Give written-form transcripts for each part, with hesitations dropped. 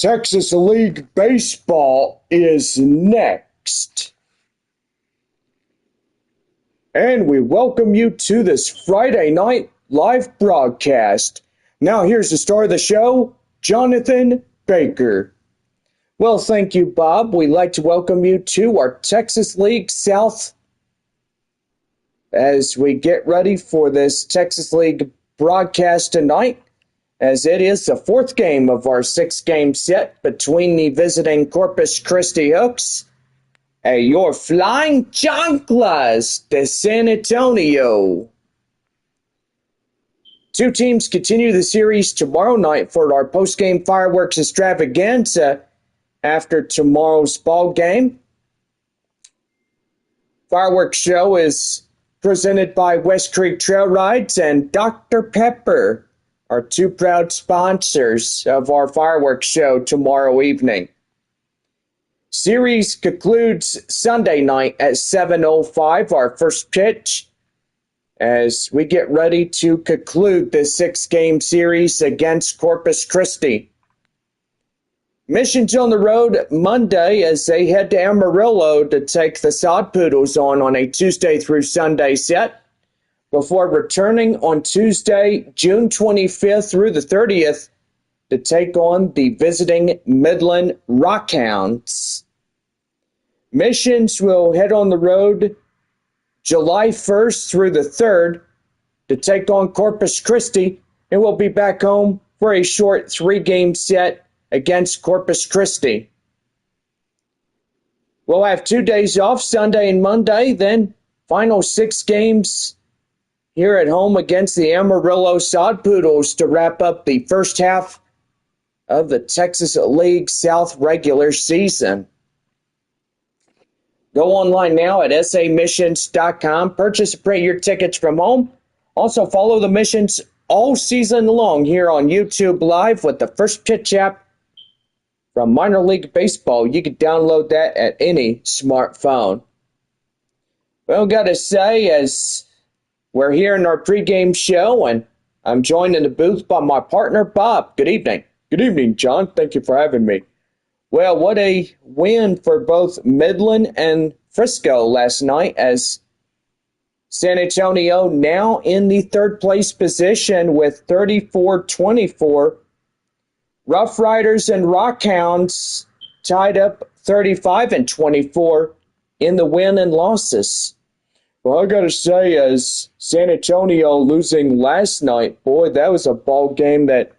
Texas League Baseball is next. And we welcome you to this Friday night live broadcast. Now here's the star of the show, Jonathan Baker. Well, thank you, Bob. We'd like to welcome you to our Texas League South as we get ready for this Texas League broadcast tonight, as it is the fourth game of our six-game set between the visiting Corpus Christi Hooks and your Flying Chanclas de San Antonio. Two teams continue the series tomorrow night for our post-game fireworks extravaganza after tomorrow's ball game. Fireworks show is presented by West Creek Trail Rides and Dr. Pepper, our two proud sponsors of our fireworks show tomorrow evening. Series concludes Sunday night at 7:05, our first pitch, as we get ready to conclude this six-game series against Corpus Christi. Mission's on the road Monday as they head to Amarillo to take the Sod Poodles on a Tuesday through Sunday set before returning on Tuesday, June 25th through the 30th to take on the visiting Midland Rockhounds. Missions will head on the road July 1st through the 3rd to take on Corpus Christi, and will be back home for a short three-game set against Corpus Christi. We'll have 2 days off, Sunday and Monday, then final six games here at home against the Amarillo Sod Poodles to wrap up the first half of the Texas League South regular season. Go online now at samissions.com. Purchase and print your tickets from home. Also follow the Missions all season long here on YouTube Live with the First Pitch app from Minor League Baseball. You can download that at any smartphone. Well, gotta say, as we're here in our pregame show, and I'm joined in the booth by my partner, Bob. Good evening. Good evening, John. Thank you for having me. Well, what a win for both Midland and Frisco last night, as San Antonio now in the third place position with 34-24. Rough Riders and Rockhounds tied up 35-24 in the win and losses. Well, I got to say, as San Antonio losing last night, boy, that was a ball game that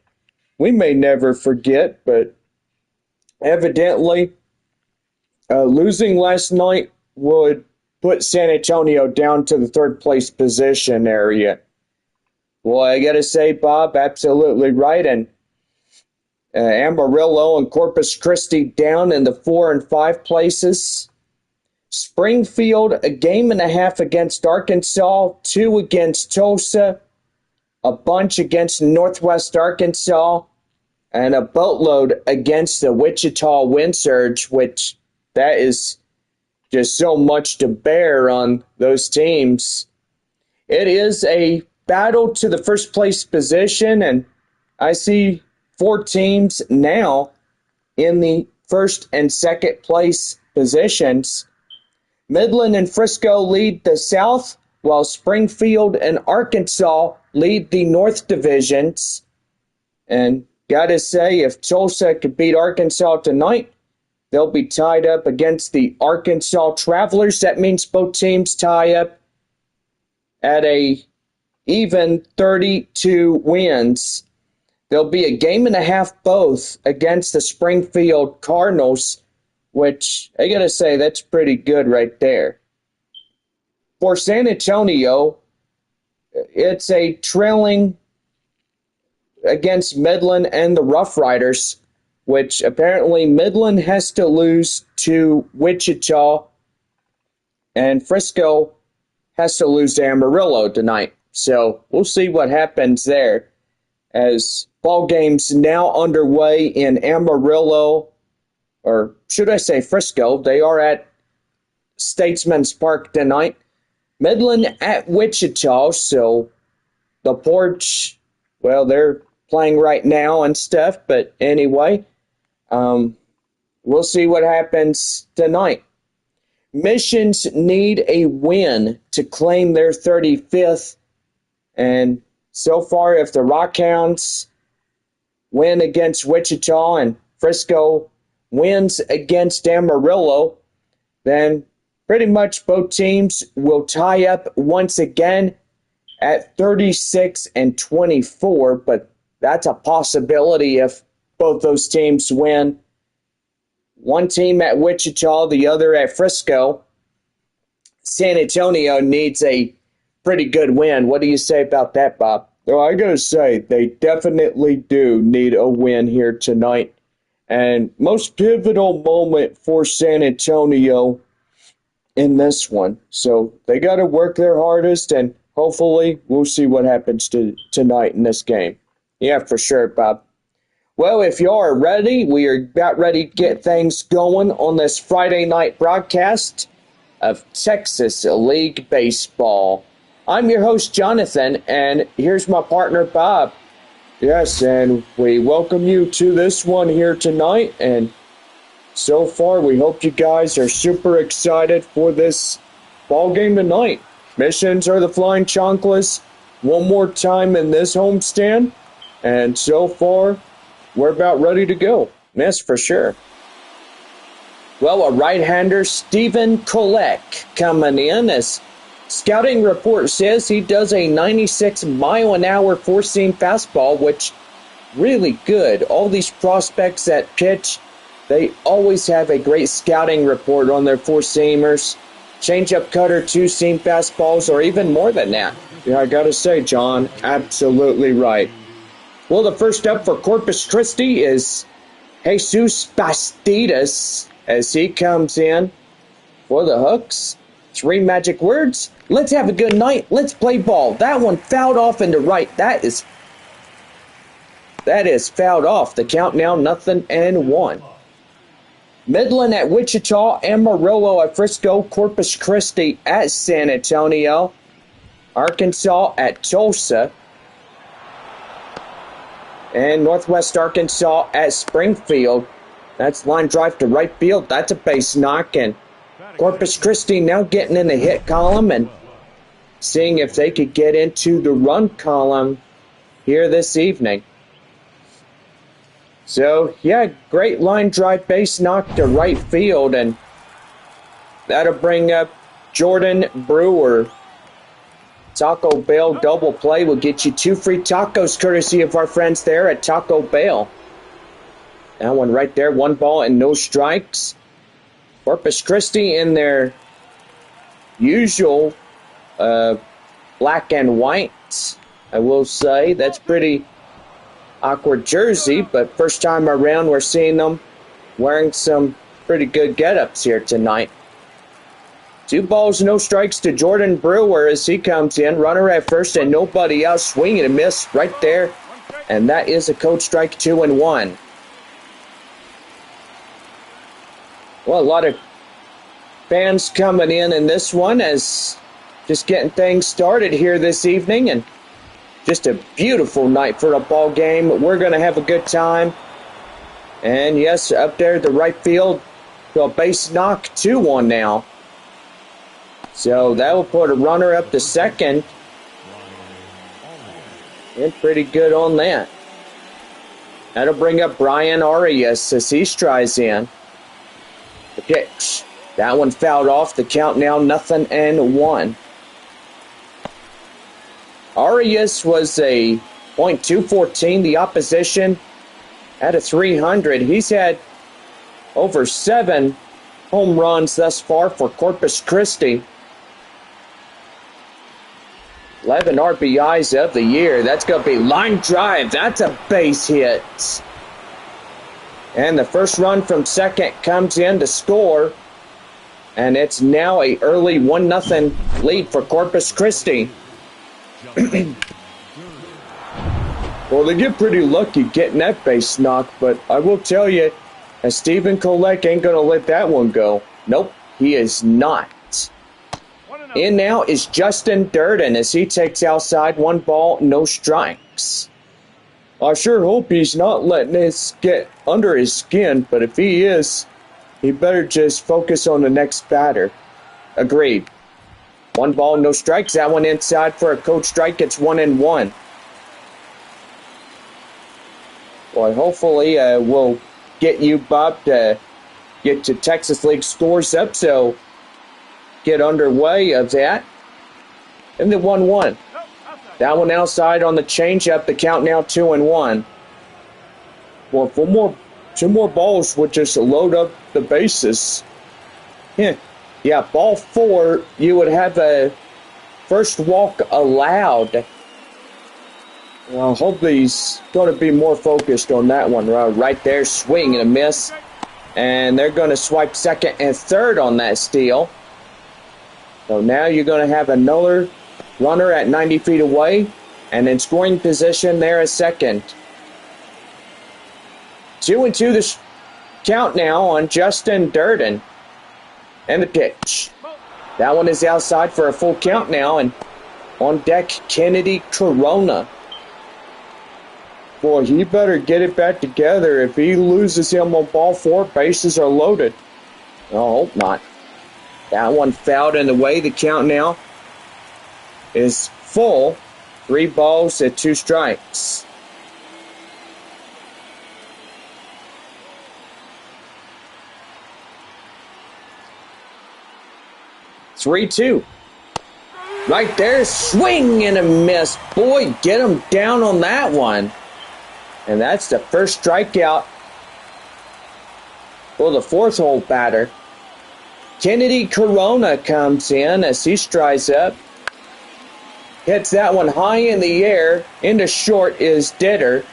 we may never forget, but evidently losing last night would put San Antonio down to the third place position area. Well, I got to say, Bob, absolutely right, and Amarillo and Corpus Christi down in the 4 and 5 places. Springfield, a game and a half against Arkansas, 2 against Tulsa, a bunch against Northwest Arkansas, and a boatload against the Wichita Wind Surge, which that is just so much to bear on those teams. It is a battle to the first place position, and I see 4 teams now in the first and second place positions. Midland and Frisco lead the South, while Springfield and Arkansas lead the North divisions. And gotta say, if Tulsa could beat Arkansas tonight, they'll be tied up against the Arkansas Travelers. That means both teams tie up at a even 32 wins. There'll be a game and a half both against the Springfield Cardinals, which I gotta say, that's pretty good right there. For San Antonio, it's a trailing against Midland and the Rough Riders, which apparently Midland has to lose to Wichita, and Frisco has to lose to Amarillo tonight. So we'll see what happens there, as ball games now underway in Amarillo, or should I say Frisco. They are at Statesman's Park tonight. Midland at Wichita, so the Porch, well, they're playing right now and stuff, but anyway. We'll see what happens tonight. Missions need a win to claim their 35th. And so far, if the Rockhounds win against Wichita and Frisco wins against Amarillo, then pretty much both teams will tie up once again at 36 and 24. But that's a possibility if both those teams win. One team at Wichita, the other at Frisco. San Antonio needs a pretty good win. What do you say about that, Bob? Well, I gotta say, they definitely do need a win here tonight. And most pivotal moment for San Antonio in this one. So they got to work their hardest, and hopefully we'll see what happens tonight in this game. Yeah, for sure, Bob. Well, if you are ready, we are about ready to get things going on this Friday night broadcast of Texas League Baseball. I'm your host, Jonathan, and here's my partner, Bob. Yes, and we welcome you to this one here tonight, and so far we hope you guys are super excited for this ball game tonight. Missions are the Flying Chanclas one more time in this homestand, and so far we're about ready to go. Yes, for sure. Well, a right-hander, Stephen Kolek, coming in. As scouting report says, he does a 96-mile-an-hour four-seam fastball, which really good. All these prospects that pitch, they always have a great scouting report on their four-seamers. Change-up cutter, two-seam fastballs, or even more than that. Yeah, I gotta say, John, absolutely right. Well, the first up for Corpus Christi is Jesus Bastidas as he comes in for the Hooks. 3 magic words. Let's have a good night. Let's play ball. That one fouled off into right. That is fouled off. The count now 0-1. Midland at Wichita, Amarillo at Frisco, Corpus Christi at San Antonio, Arkansas at Tulsa, and Northwest Arkansas at Springfield. That's line drive to right field. That's a base knock. And Corpus Christi now getting in the hit column and seeing if they could get into the run column here this evening. So, yeah, great line drive base knock to right field. And that'll bring up Jordan Brewer. Taco Bell double play will get you 2 free tacos courtesy of our friends there at Taco Bell. That one right there, 1 ball and no strikes. Corpus Christi in their usual black and white, I will say. That's pretty awkward jersey, but first time around we're seeing them wearing some pretty good get-ups here tonight. 2 balls, no strikes to Jordan Brewer as he comes in. Runner at first and nobody else. Swing and a miss right there. And that is a code strike, 2-1. Well, a lot of fans coming in this one as just getting things started here this evening. And just a beautiful night for a ball game. We're going to have a good time. And yes, up there at the right field, a base knock, 2-1 now. So that will put a runner up to second. And pretty good on that. That'll bring up Brian Arias as he strides in. The pitch. That one fouled off. The count now 0-1. Arias was a .214. The opposition at a 300. He's had over 7 home runs thus far for Corpus Christi. 11 RBIs of the year. That's going to be line drive. That's a base hit. And the first run from second comes in to score. And it's now a early 1-0 lead for Corpus Christi. Well, they get pretty lucky getting that base knock, but I will tell you, Stephen Kolek ain't going to let that one go. Nope, he is not. In now is Justin Durden as he takes outside. 1 ball, no strikes. I sure hope he's not letting this get under his skin, but if he is, he better just focus on the next batter. Agreed. 1 ball, no strikes. That one inside for a code strike. It's 1-1. Well, hopefully we'll get you, Bob, to get to Texas League scores up, so get underway of that. And the 1-1. That one outside on the changeup. The count now 2-1. Well, 2 more balls would just load up the bases. Yeah, ball 4, you would have a first walk allowed. I hope he's going to be more focused on that one. Right there, swing and a miss. And they're going to swipe second and third on that steal. So now you're going to have another runner at 90 feet away. And in scoring position there at second. 2-2 the count now on Justin Durden. And the pitch. That one is outside for a full count now. And on deck, Kennedy Corona. Boy, he better get it back together. If he loses him on ball 4, bases are loaded. I hope not. That one fouled in the way. The count now is full. 3 balls and 2 strikes. Three-two. Right there, swing and a miss. Boy, get him down on that one. And that's the first strikeout for the 4th hole batter. Kennedy Corona comes in as he strides up. Hits that one high in the air. Into short is Ditter.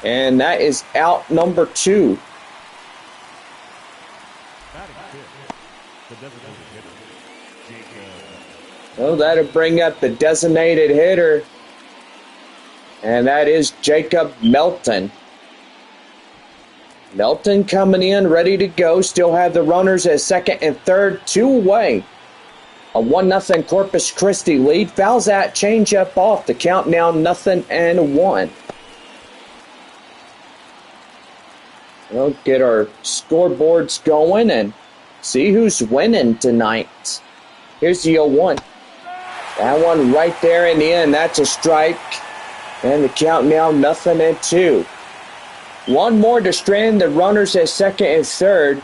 And that is out number 2. Oh, that'll bring up the designated hitter. And that is Jacob Melton. Melton coming in, ready to go. Still have the runners at second and third, 2 away. A 1-0 Corpus Christi lead. Fouls that changeup off. The count now 0-1. We'll get our scoreboards going and see who's winning tonight. Here's the 0-1. That one right there in the end. That's a strike. And the count now 0-2. One more to strand the runners at second and third.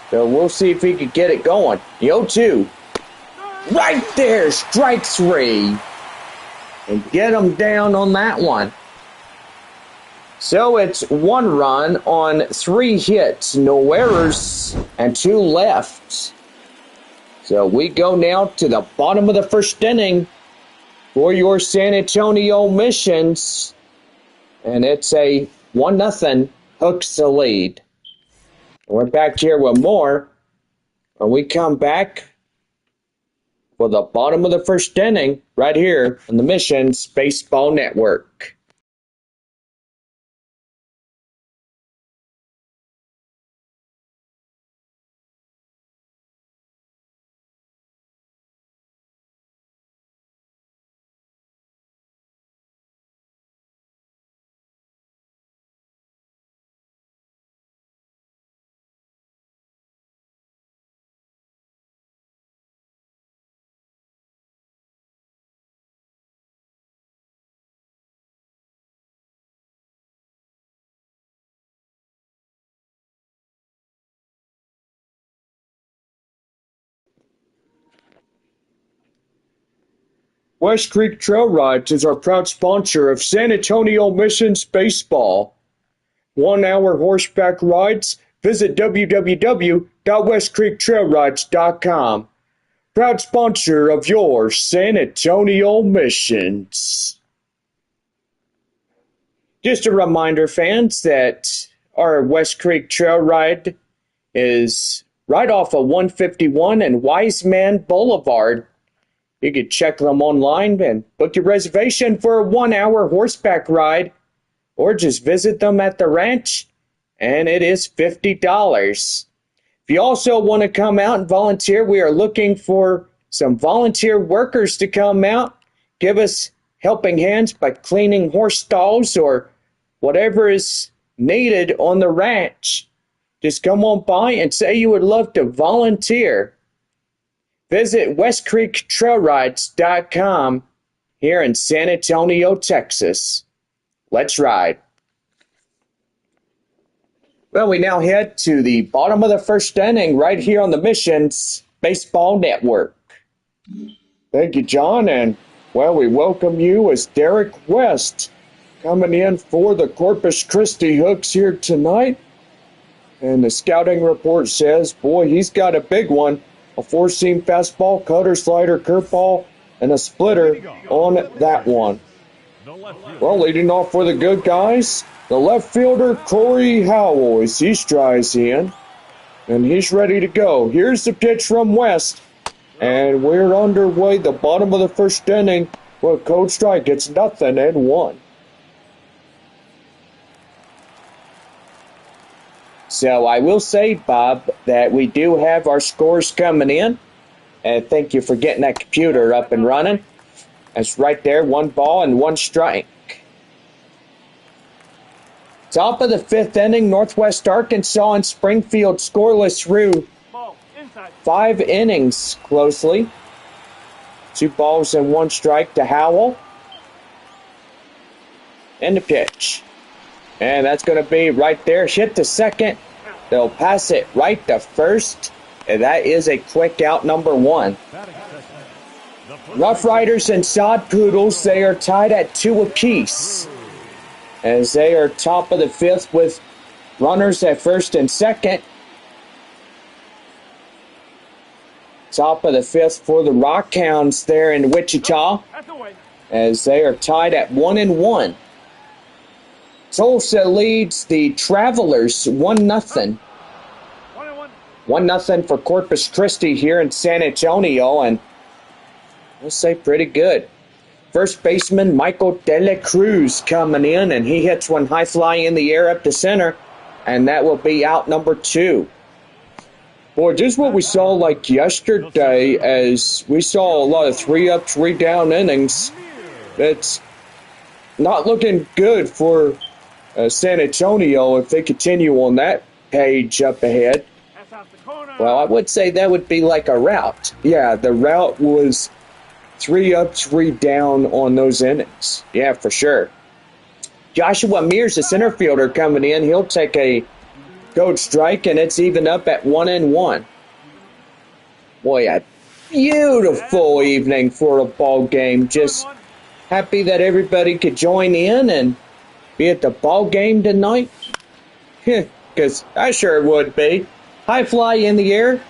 So we'll see if he can get it going. The 0-2. Right there, strike 3. And get him down on that one. So it's 1 run on 3 hits, no errors, and 2 left. So we go now to the bottom of the first inning for your San Antonio Missions. And it's a 1-0 Hooks the lead. We're back here with more when we come back for the bottom of the first inning right here on the Missions Baseball Network. West Creek Trail Rides is our proud sponsor of San Antonio Missions Baseball. 1 hour horseback rides. Visit www.westcreektrailrides.com. Proud sponsor of your San Antonio Missions. Just a reminder, fans, that our West Creek Trail Ride is right off of 151 and Wiseman Boulevard. You can check them online and book your reservation for a 1 hour horseback ride, or just visit them at the ranch, and it is $50. If you also want to come out and volunteer, we are looking for some volunteer workers to come out. Give us helping hands by cleaning horse stalls or whatever is needed on the ranch, just come on by and say you would love to volunteer. Visit westcreektrailrides.com here in San Antonio, Texas. Let's ride. Well, we now head to the bottom of the first inning right here on the Missions Baseball Network. Thank you, John, and well, we welcome you as Derek West coming in for the Corpus Christi Hooks here tonight. And the scouting report says, boy, he's got a big one. A four-seam fastball, cutter, slider, curveball, and a splitter on that one. Well, leading off for the good guys, the left fielder, Corey Howell, as he strides in. And he's ready to go. Here's the pitch from West. And we're underway, the bottom of the first inning. Well, cold strike, it's 0-1. So I will say, Bob, that we do have our scores coming in. And thank you for getting that computer up and running. That's right there, 1 ball and 1 strike. Top of the 5th inning, Northwest Arkansas and Springfield scoreless through 5 innings closely. 2 balls and 1 strike to Howell. And the pitch. And that's going to be right there. Hit to second. They'll pass it right to first. And that is a quick out, number 1. Rough Riders and Sod Poodles, they are tied at 2 apiece, as they are top of the 5th with runners at first and second. Top of the 5th for the Rockhounds there in Wichita, as they are tied at 1-1. Tulsa leads the Travelers 1-0. 1-0 for Corpus Christi here in San Antonio, and I'll say pretty good. First baseman Michael De La Cruz coming in, and he hits one high fly in the air up to center, and that will be out number 2. Boy, just what we saw like yesterday, as we saw a lot of 3-up, 3-down innings. It's not looking good for San Antonio if they continue on that page up ahead. Well, I would say that would be like a rout. Yeah, the rout was 3-up, 3-down on those innings. Yeah, for sure. Joshua Mears, the center fielder, coming in. He'll take a cold strike, and it's even up at 1-1. Boy, a beautiful evening for a ball game. Just happy that everybody could join in and be at the ball game tonight. Because I sure would be. High fly in the air.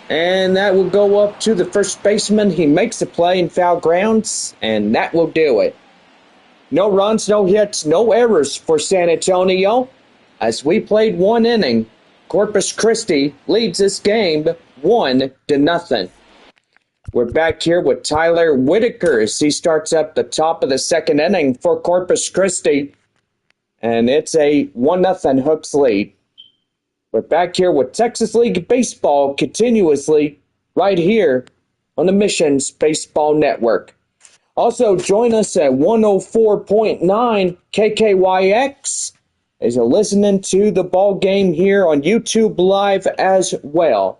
And that will go up to the first baseman. He makes the play in foul grounds, and that will do it. No runs, no hits, no errors for San Antonio. As we played 1 inning, Corpus Christi leads this game 1-0. We're back here with Tyler Whitaker as he starts up the top of the 2nd inning for Corpus Christi. And it's a 1-0 Hooks lead. We're back here with Texas League Baseball continuously right here on the Missions Baseball Network. Also, join us at 104.9 KKYX as you're listening to the ball game here on YouTube Live as well.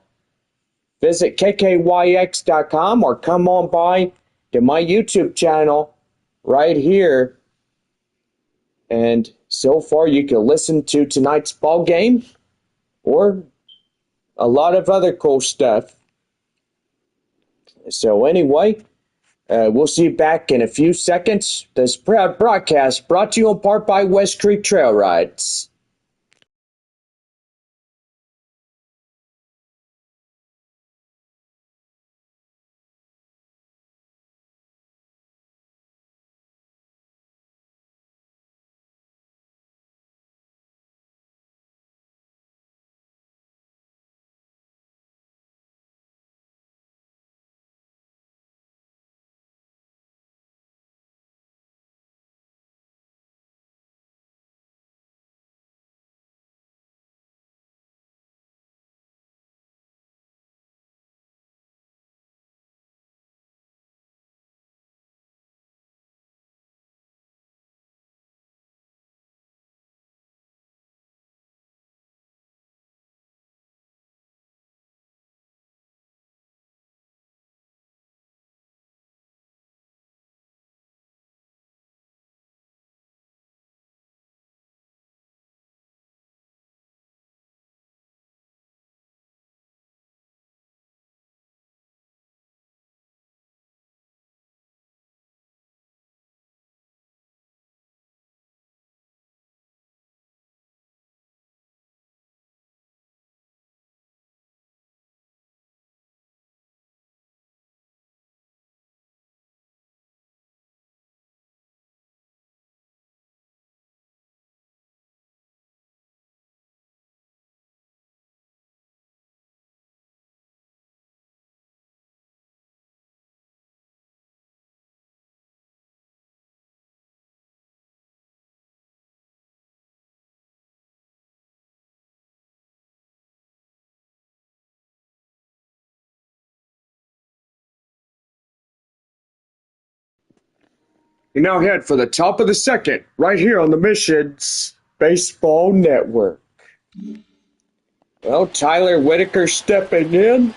Visit kkyx.com or come on by to my YouTube channel right here. And so far, you can listen to tonight's ball game or a lot of other cool stuff. So anyway, we'll see you back in a few seconds. This proud broadcast brought to you in part by West Creek Trail Rides. We now head for the top of the second, right here on the Missions Baseball Network. Well, Tyler Whitaker stepping in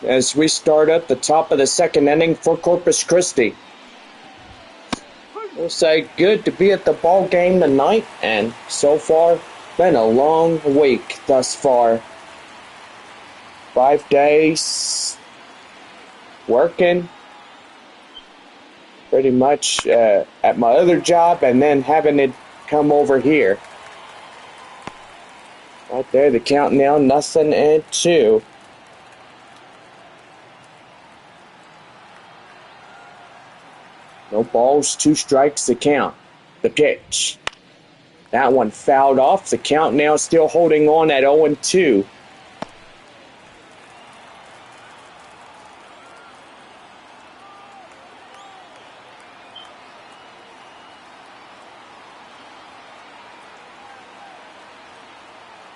as we start up the top of the second inning for Corpus Christi. We'll say good to be at the ball game tonight, and so far, been a long week thus far. 5 days working pretty much at my other job and then having it come over here. Right there, the count now, 0-2. No balls, 2 strikes, the count. The pitch. That one fouled off. The count now still holding on at 0-2.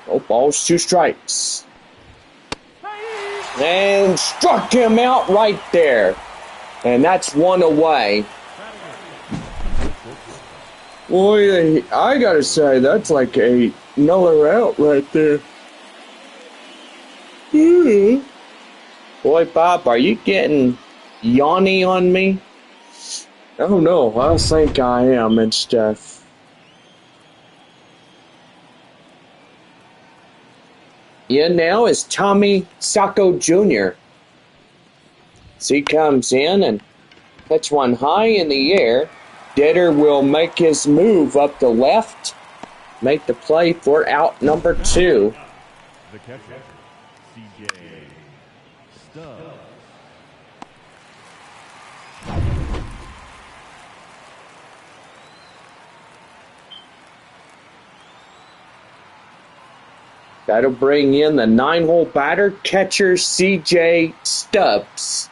No balls, 2 strikes. And struck him out right there. And that's 1 away. Boy, I gotta say, that's like another out right there. Boy, Bob, are you getting yawny on me? I don't know, I think I am and stuff. In now is Tommy Sacco Jr. So he comes in and puts one high in the air. Ditter will make his move up the left, make the play for out number 2. The catcher, CJ Stubbs. That'll bring in the 9-hole batter, catcher CJ Stubbs.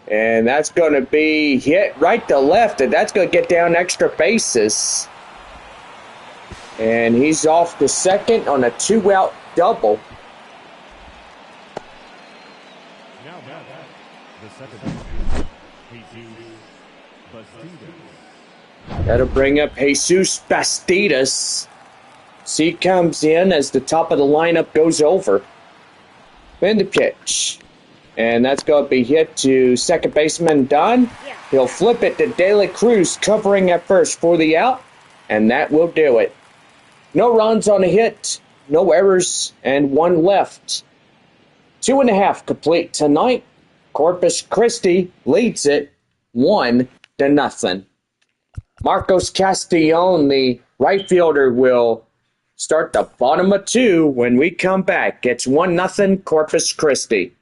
And that's going to be hit right to left, and that's going to get down extra bases. And he's off to second on a 2-out double. Now the second baseman, Jesus Bastidas. That'll bring up Jesus Bastidas. So he comes in as the top of the lineup goes over. Bend the pitch. And that's going to be hit to second baseman Dunn. He'll flip it to De La Cruz covering at first for the out. And that will do it. No runs on a hit, no errors, and 1 left. 2.5 complete tonight. Corpus Christi leads it 1-0. Marcos Castillon, the right fielder, will start the bottom of 2 when we come back. It's 1-0 Corpus Christi.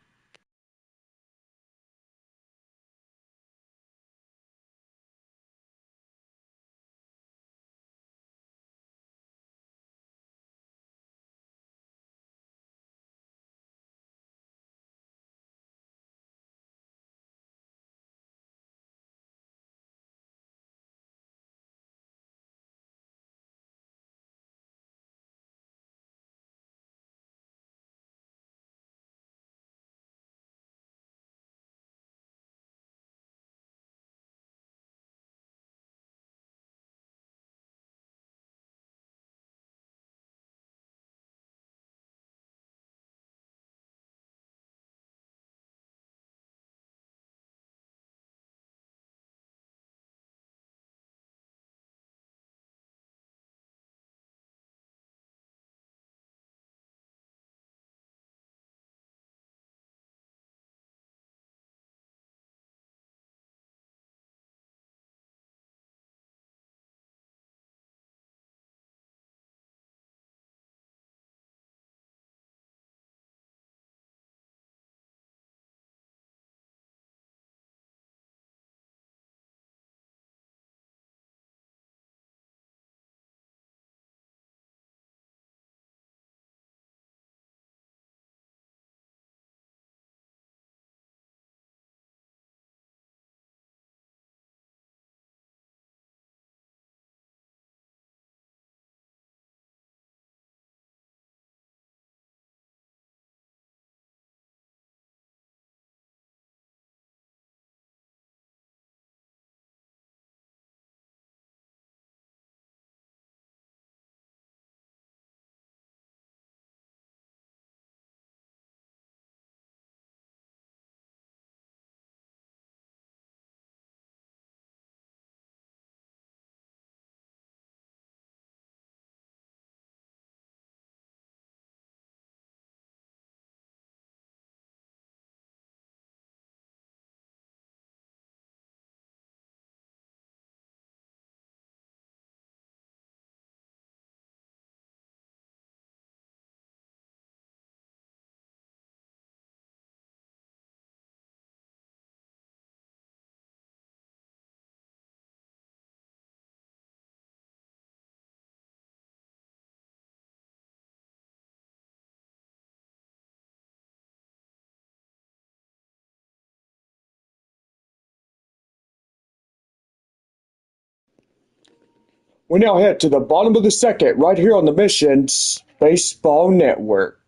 We now head to the bottom of the second right here on the Missions Baseball Network.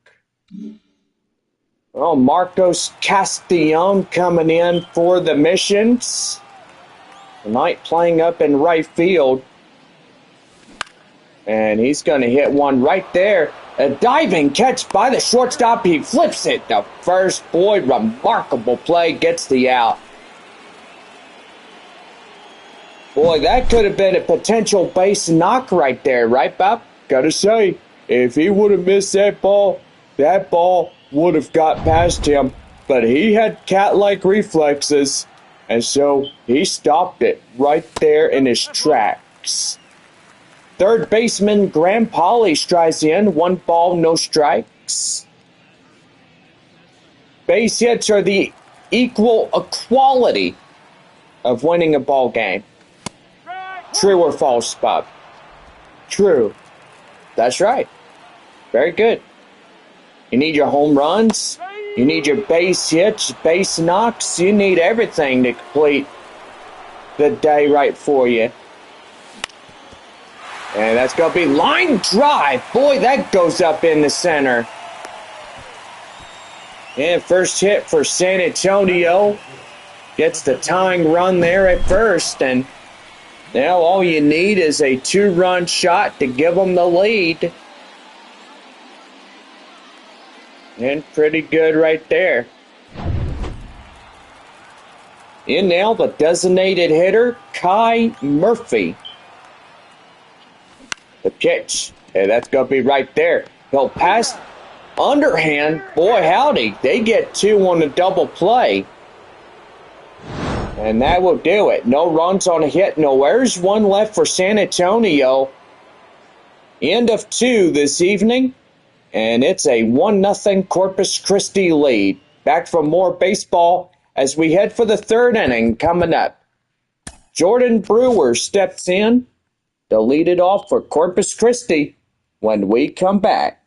Well, Marcos Castellon coming in for the Missions. Tonight playing up in right field. And he's going to hit one right there. A diving catch by the shortstop. He flips it to first. Boy, remarkable play. Gets the out. Boy, that could have been a potential base knock right there, right, Bob? Gotta say, if he would have missed that ball would have got past him. But he had cat-like reflexes, and so he stopped it right there in his tracks. Third baseman Graham Polly strides in. 1 ball, no strikes. Base hits are the equality of winning a ball game. True or false, Bob? True. That's right. Very good. You need your home runs. You need your base hits, base knocks. You need everything to complete the day right for you. And that's going to be line drive. Boy, that goes up in the center. And first hit for San Antonio. Gets the tying run there at first. And now all you need is a 2-run shot to give them the lead. And pretty good right there. In now the designated hitter, Kai Murphy. The pitch. Hey, that's going to be right there. He'll pass underhand. Boy, howdy. They get 2 on a double play. And that will do it. No runs on a hit. No errors. 1 left for San Antonio. End of 2 this evening. And it's a 1-0 Corpus Christi lead. Back for more baseball as we head for the 3rd inning coming up. Jordan Brewer steps in to lead it off for Corpus Christi when we come back.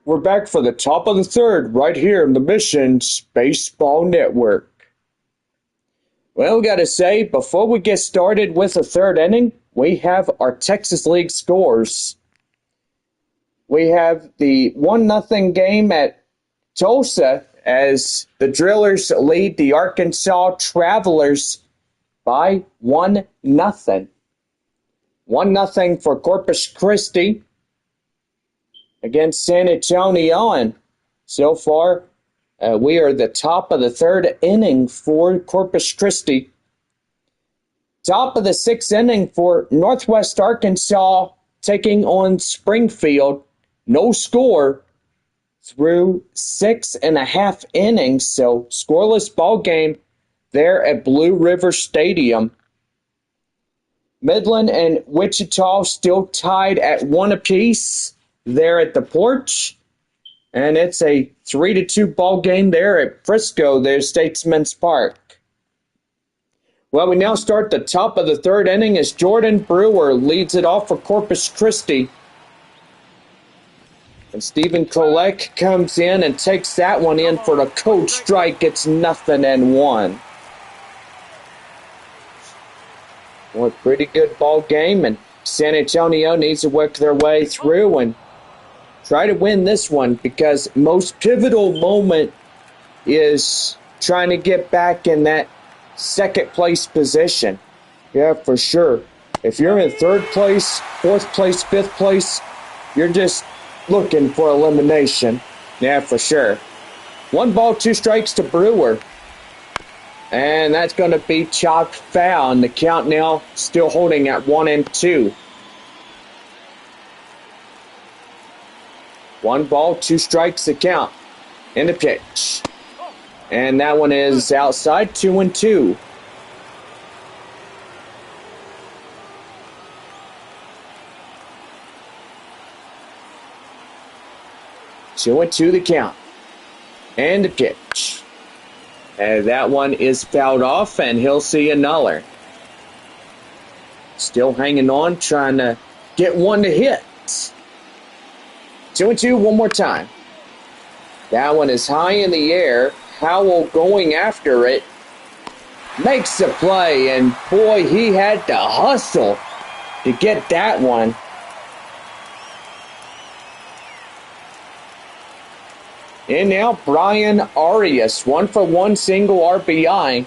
We're back for the top of the 3rd right here in the Missions Baseball Network. Well, we got to say, before we get started with the 3rd inning, we have our Texas League scores. We have the 1-0 game at Tulsa as the Drillers lead the Arkansas Travelers by 1-0. 1-0 for Corpus Christi against San Antonio, and so far we are the top of the 3rd inning for Corpus Christi. Top of the 6th inning for Northwest Arkansas taking on Springfield. No score through 6.5 innings, so scoreless ball game there at Blue River Stadium. Midland and Wichita still tied at 1 apiece there at the Porch. And it's a 3-2 ball game there at Frisco, there, Statesman's Park. Well, we now start the top of the 3rd inning as Jordan Brewer leads it off for Corpus Christi. And Stephen Kolek comes in and takes that one in for the cold strike. It's 0-1. Well, a pretty good ball game, and San Antonio needs to work their way through and try to win this one, because most pivotal moment is trying to get back in that 2nd place position. Yeah, for sure. If you're in third place, fourth place, fifth place, you're just looking for elimination. Yeah, for sure. 1 ball, 2 strikes to Brewer. And that's going to be chopped foul. And the count now still holding at 1-2. 1 ball, 2 strikes to count. In the pitch. And that one is outside, 2-2. Two and two the count. And the pitch. And that one is fouled off, and he'll see a nuller. Still hanging on, trying to get one to hit. 2-2, one more time. That one is high in the air. Howell going after it. Makes the play, and boy, he had to hustle to get that one. And now Brian Arias, 1-for-1 single RBI.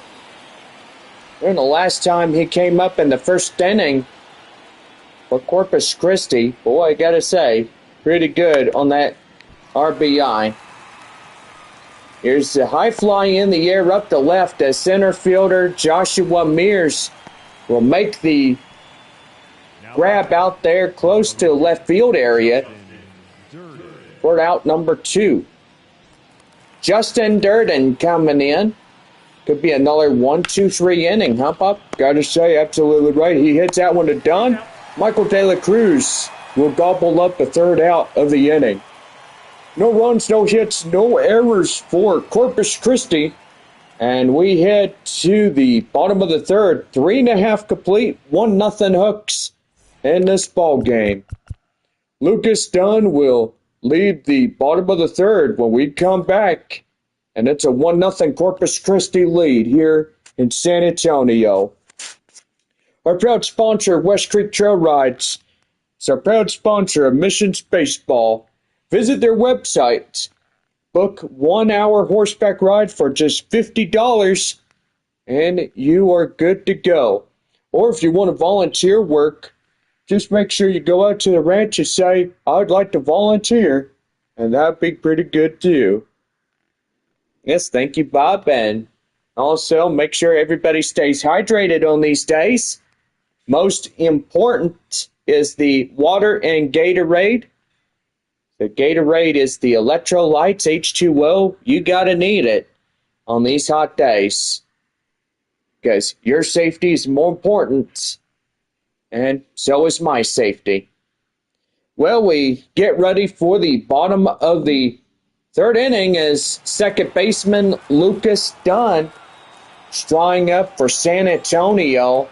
And the last time he came up in the first inning for Corpus Christi, boy, I gotta say, pretty good on that RBI. Here's the high fly in the air up the left as center fielder Joshua Mears will make the grab out there close to left field area for out number 2. Justin Durden coming in. Could be another 1-2-3 inning, huh, Pop? Gotta say, absolutely right. He hits that one to Dunn. Michael De La Cruz will gobble up the third out of the inning. No runs, no hits, no errors for Corpus Christi. And we head to the bottom of the third. 3.5 complete, 1-0 Hooks in this ball game. Lucas Dunn will lead the bottom of the third when we come back. And it's a 1-0 Corpus Christi lead here in San Antonio. Our proud sponsor, West Creek Trail Rides, is our proud sponsor of Missions Baseball. Visit their website. Book 1-hour horseback ride for just $50 and you are good to go. Or if you want to volunteer work, just make sure you go out to the ranch and say, I'd like to volunteer, and that'd be pretty good too. Yes, thank you, Bob. And also make sure everybody stays hydrated on these days. Most important is the water and Gatorade. The Gatorade is the electrolytes, H2O. You gotta need it on these hot days because your safety is more important. And so is my safety. Well, we get ready for the bottom of the third inning as second baseman Lucas Dunn drawing up for San Antonio.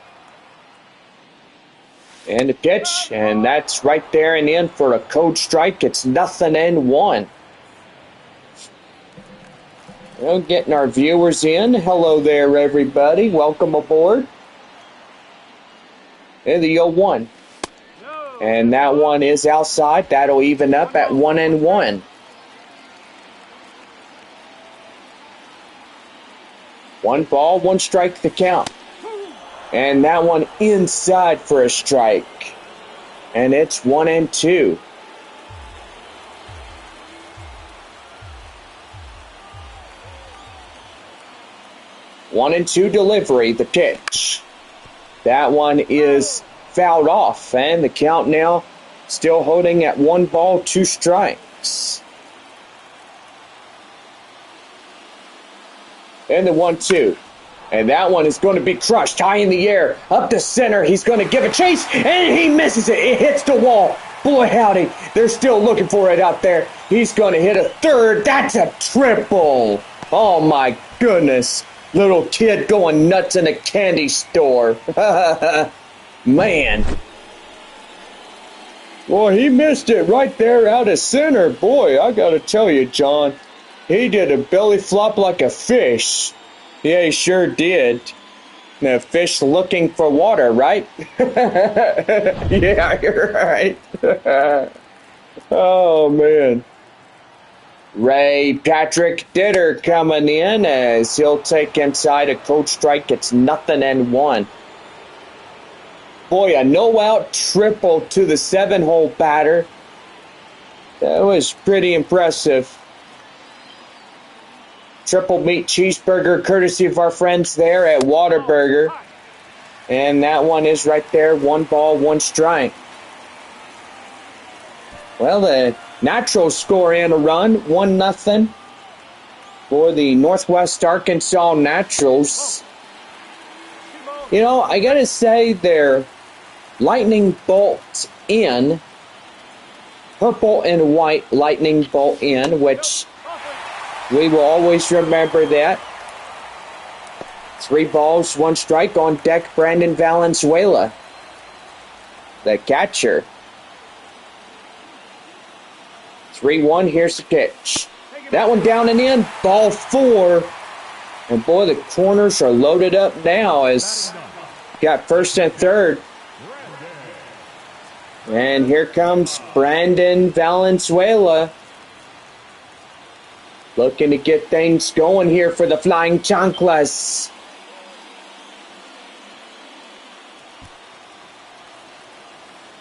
And the pitch, and that's right there and in for a code strike. It's 0-1. Well, getting our viewers in. Hello there, everybody. Welcome aboard. And the 0-1. And that one is outside. That'll even up at 1-1. 1 ball, 1 strike to count. And that one inside for a strike. And it's 1-2. One and two delivery, the pitch. That one is fouled off, and the count now still holding at 1 ball, 2 strikes. And the 1-2. And that one is going to be crushed high in the air. Up to center. He's going to give a chase. And he misses it. It hits the wall. Boy, howdy. They're still looking for it out there. He's going to hit a third. That's a triple. Oh, my goodness. Little kid going nuts in a candy store. Man. Well, he missed it right there out of center. Boy, I got to tell you, John. He did a belly flop like a fish. Yeah, he sure did. The fish looking for water, right? Yeah, you're right. Oh, man. Ray Patrick Ditter coming in as he'll take inside a cold strike. It's 0-1. Boy, a no-out triple to the 7-hole batter. That was pretty impressive. Triple meat cheeseburger courtesy of our friends there at Whataburger. And that one is right there, 1 ball, 1 strike. Well, the Naturals score in a run, 1-0 for the Northwest Arkansas Naturals. You know, I gotta say their lightning bolt in, purple and white lightning bolt in, which we will always remember that. 3 balls, 1 strike on deck, Brandon Valenzuela, the catcher. 3-1, here's the pitch. That one down and in, ball 4. And boy, the corners are loaded up now as got first and third. And here comes Brandon Valenzuela. Looking to get things going here for the Flying Chanclas.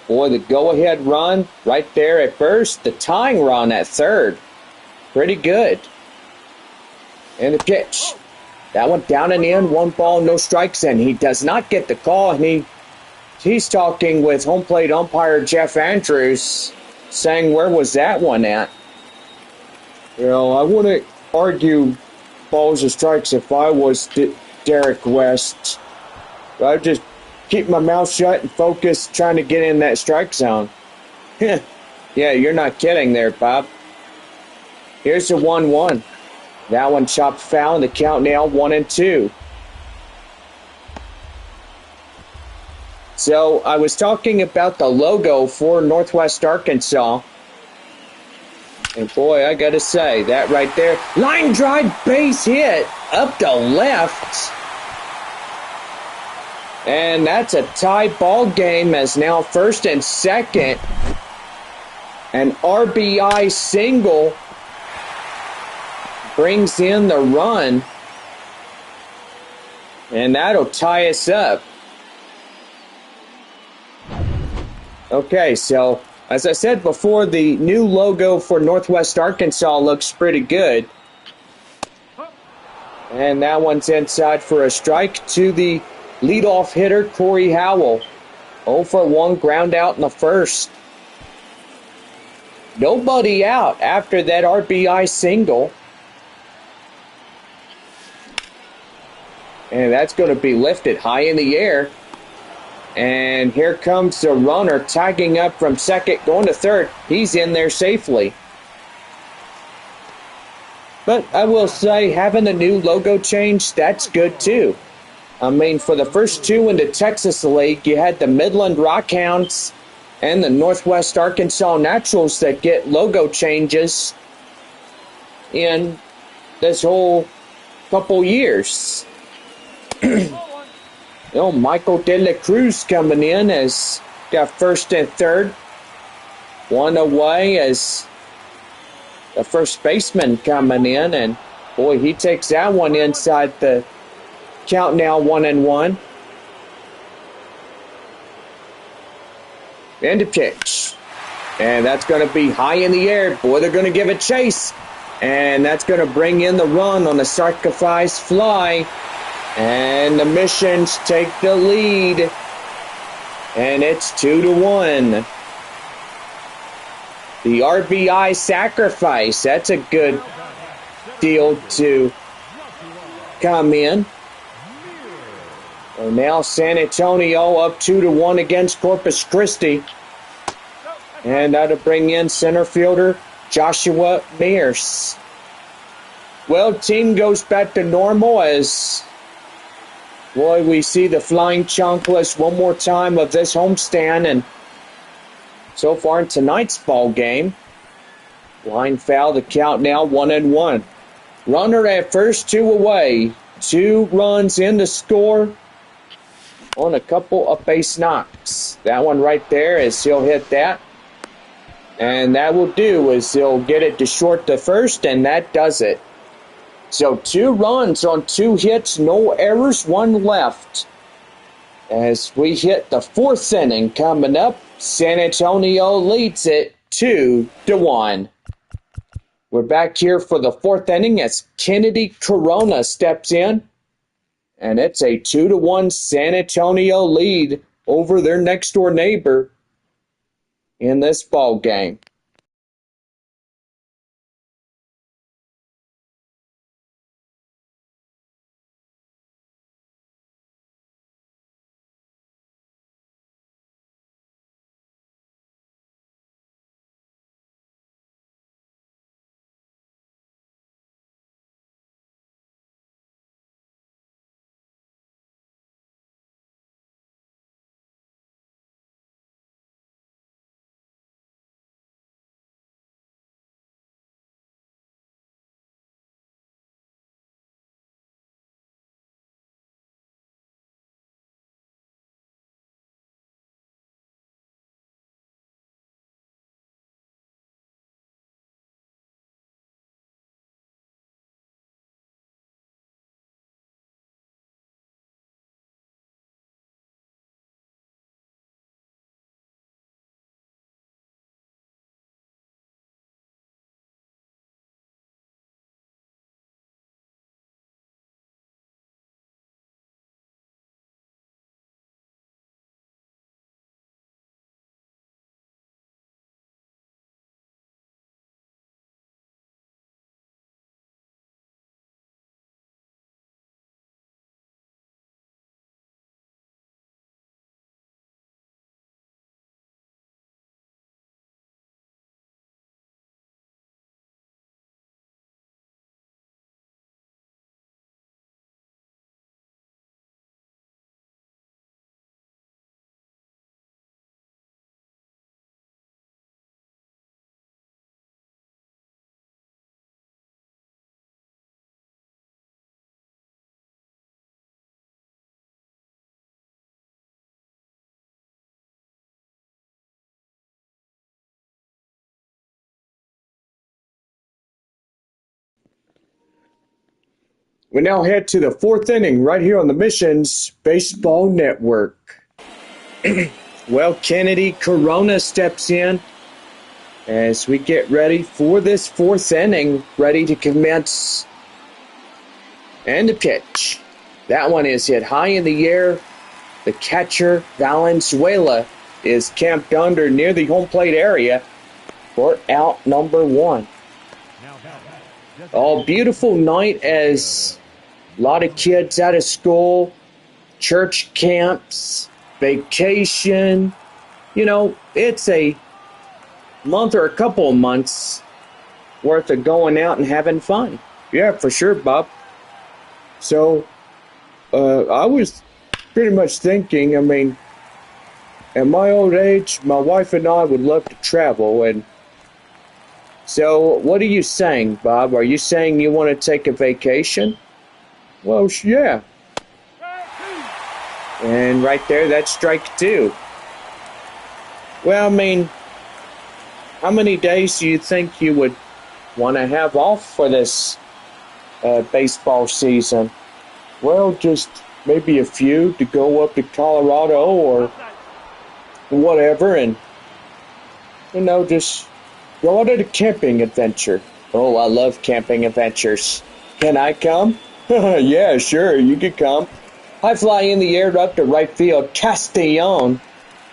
Boy, the go-ahead run right there at first. The tying run at third. Pretty good. And the pitch. That one down and in. 1 ball, no strikes. And he does not get the call. And he's talking with home plate umpire Jeff Andrews, saying, where was that one at? You know, I wouldn't argue balls or strikes if I was Derek West. I'd just keep my mouth shut and focus trying to get in that strike zone. Yeah, you're not kidding there, Bob. Here's the 1-1. That one chopped foul, and the count now 1-2. So I was talking about the logo for Northwest Arkansas. And boy, I gotta say, that right there, line drive base hit up the left. And that's a tie ball game as now first and second. An RBI single brings in the run. And that'll tie us up. Okay, so as I said before, the new logo for Northwest Arkansas looks pretty good. And that one's inside for a strike to the leadoff hitter, Corey Howell. 0 for 1, ground out in the first. Nobody out after that RBI single. And that's going to be lifted high in the air. And here comes the runner tagging up from second, going to third. He's in there safely. But I will say, having the new logo change, that's good too. I mean, for the first 2 in the Texas League, you had the Midland Rockhounds and the Northwest Arkansas Naturals that get logo changes in this whole couple years. Michael De La Cruz coming in as got first and third. 1 away as the first baseman coming in. And boy, he takes that one inside the count now 1-1. And a pitch. And that's going to be high in the air. Boy, they're going to give it chase. And that's going to bring in the run on the sacrifice fly. And the Missions take the lead. And it's 2-1. The RBI sacrifice. That's a good deal to come in. And now San Antonio up 2-1 against Corpus Christi. And that'll bring in center fielder Joshua Mears. Well, team goes back to normal as, boy, we see the Flying Chanclas one more time of this homestand. And so far in tonight's ball game, line foul, the count now 1-1. Runner at first, 2 away. 2 runs in the score on a couple of base knocks. That one right there, as he'll hit that. And that will do, is he'll get it to short to first, and that does it. So 2 runs on 2 hits, no errors, 1 left. As we hit the fourth inning coming up, San Antonio leads it 2-1. We're back here for the fourth inning as Kennedy Corona steps in. And it's a 2-1 San Antonio lead over their next door neighbor in this ball game. We now head to the fourth inning right here on the Missions Baseball Network. Well, Kennedy Corona steps in as we get ready for this fourth inning, ready to commence. And the pitch. That one is hit high in the air. The catcher, Valenzuela, is camped under near the home plate area for out number one. Oh, beautiful night as a lot of kids out of school, church camps, vacation. You know, it's a month or a couple of months worth of going out and having fun. Yeah, for sure, Bob. So, I was pretty much thinking, I mean, at my old age, my wife and I would love to travel. And so, what are you saying, Bob? Are you saying you want to take a vacation? Well, yeah. And right there, that's strike two. Well, I mean, how many days do you think you would want to have off for this baseball season? Well, just maybe a few to go up to Colorado or whatever and, you know, just go on a camping adventure. Oh, I love camping adventures. Can I come? Yeah, sure, you can come. High fly in the air up to right field. Castellon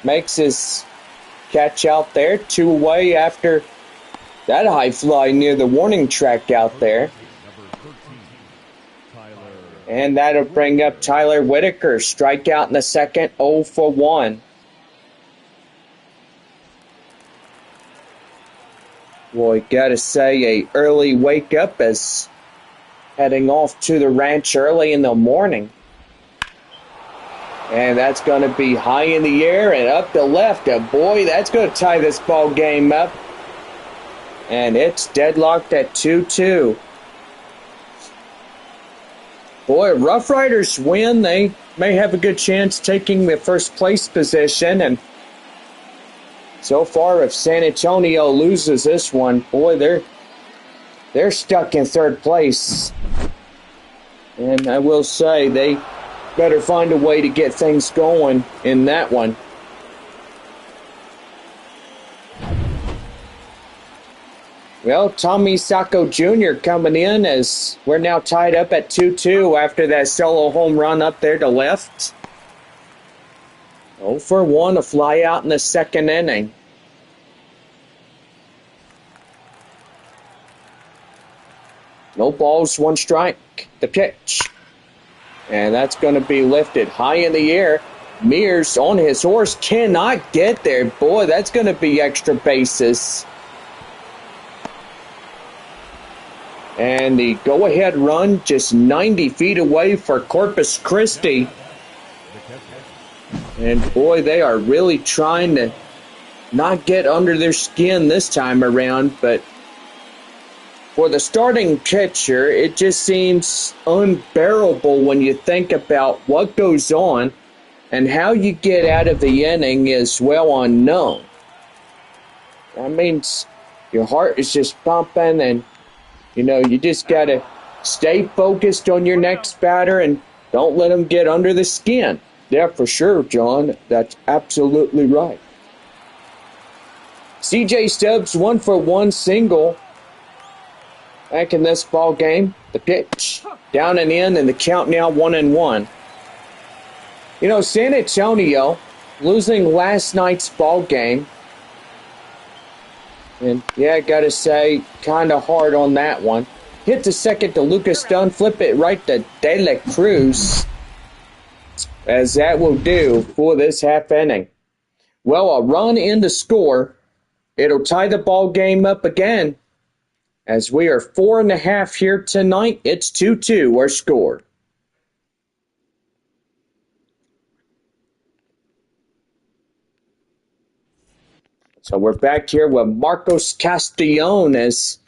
makes his catch out there. 2 away after that high fly near the warning track out there. And that'll bring up Tyler Whitaker. Strikeout in the second, 0 for 1. Boy, gotta say, a early wake up as heading off to the ranch early in the morning. And that's going to be high in the air and up to left. And boy, that's going to tie this ball game up. And it's deadlocked at 2-2. Boy, Rough Riders win. They may have a good chance taking the first place position. And so far, if San Antonio loses this one, boy, they're stuck in third place. And I will say, they better find a way to get things going in that one. Well, Tommy Sacco Jr. coming in as we're now tied up at 2-2 after that solo home run up there to left. 0 for 1, a fly out in the second inning. No balls, 1 strike. The pitch. And that's going to be lifted high in the air. Mears on his horse cannot get there. Boy, that's going to be extra bases. And the go-ahead run just 90 feet away for Corpus Christi. And boy, they are really trying to not get under their skin this time around. But for the starting pitcher, it just seems unbearable when you think about what goes on, and how you get out of the inning is well unknown. That means your heart is just pumping, and you just got to stay focused on your next batter and don't let them get under the skin. Yeah, for sure, John. That's absolutely right. C.J. Stubbs, 1 for 1 single back in this ball game. The pitch, down and in, and the count now 1-1. San Antonio losing last night's ball game. And yeah, I gotta say, kind of hard on that one. Hit the second to Lucas Dunn, flip it right to De La Cruz, as that will do for this half inning. Well, a run in to score. It'll tie the ball game up again. As we are 4.5 here tonight, it's 2-2 our score. So we're back here with Marcos Castellon as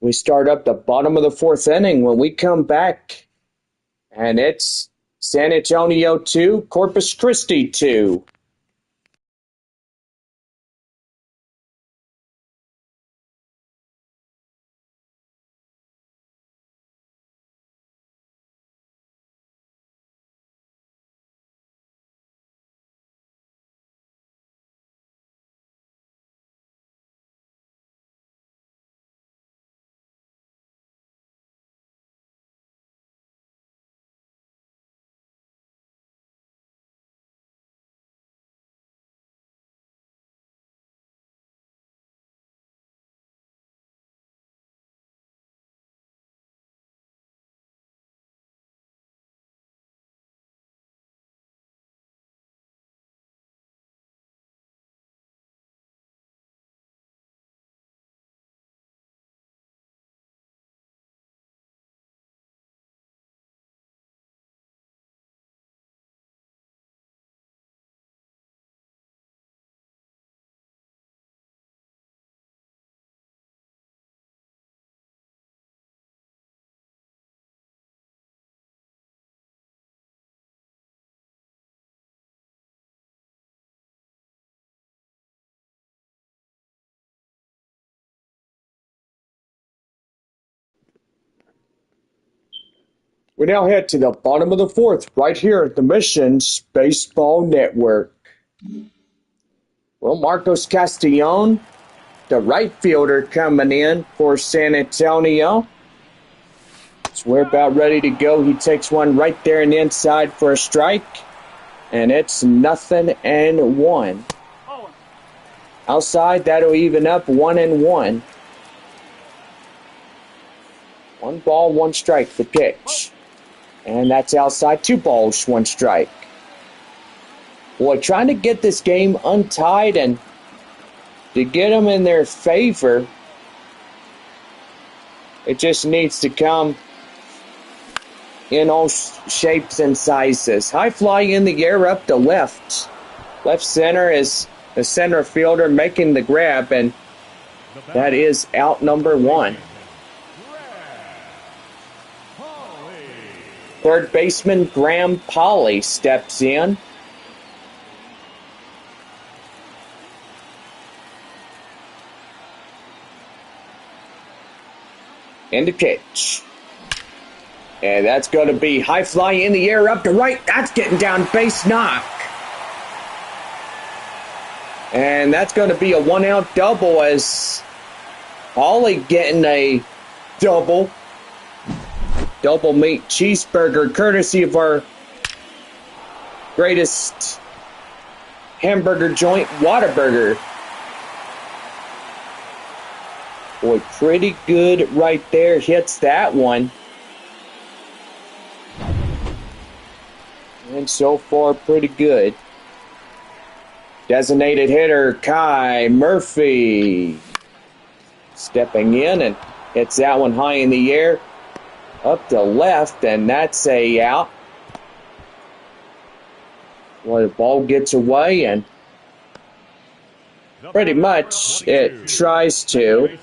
we start up the bottom of the 4th inning. When we come back, and it's San Antonio 2, Corpus Christi 2. We now head to the bottom of the 4th, right here at the Missions Baseball Network. Well, Marcos Castellon, the right fielder, coming in for San Antonio. So we're about ready to go. He takes one right there and inside for a strike. And it's 0-1. Outside, that'll even up 1-1. 1 ball, 1 strike, the pitch. And that's outside, 2 balls, 1 strike. Boy, trying to get this game untied and to get them in their favor, it just needs to come in all shapes and sizes. High fly in the air up to left. Left center is the center fielder making the grab, and that is out number 1. Third baseman Graham Polly steps in. And the pitch. And that's going to be high fly in the air up to right. That's getting down base knock. And that's going to be a 1-out double as Holly getting a double. Double meat cheeseburger courtesy of our greatest hamburger joint, Whataburger. Boy, pretty good right there. Hits that one. And so far, pretty good. Designated hitter, Kai Murphy. Stepping in and hits that one high in the air. Up to left, and that's a out. Well, the ball gets away, and pretty much it tries to.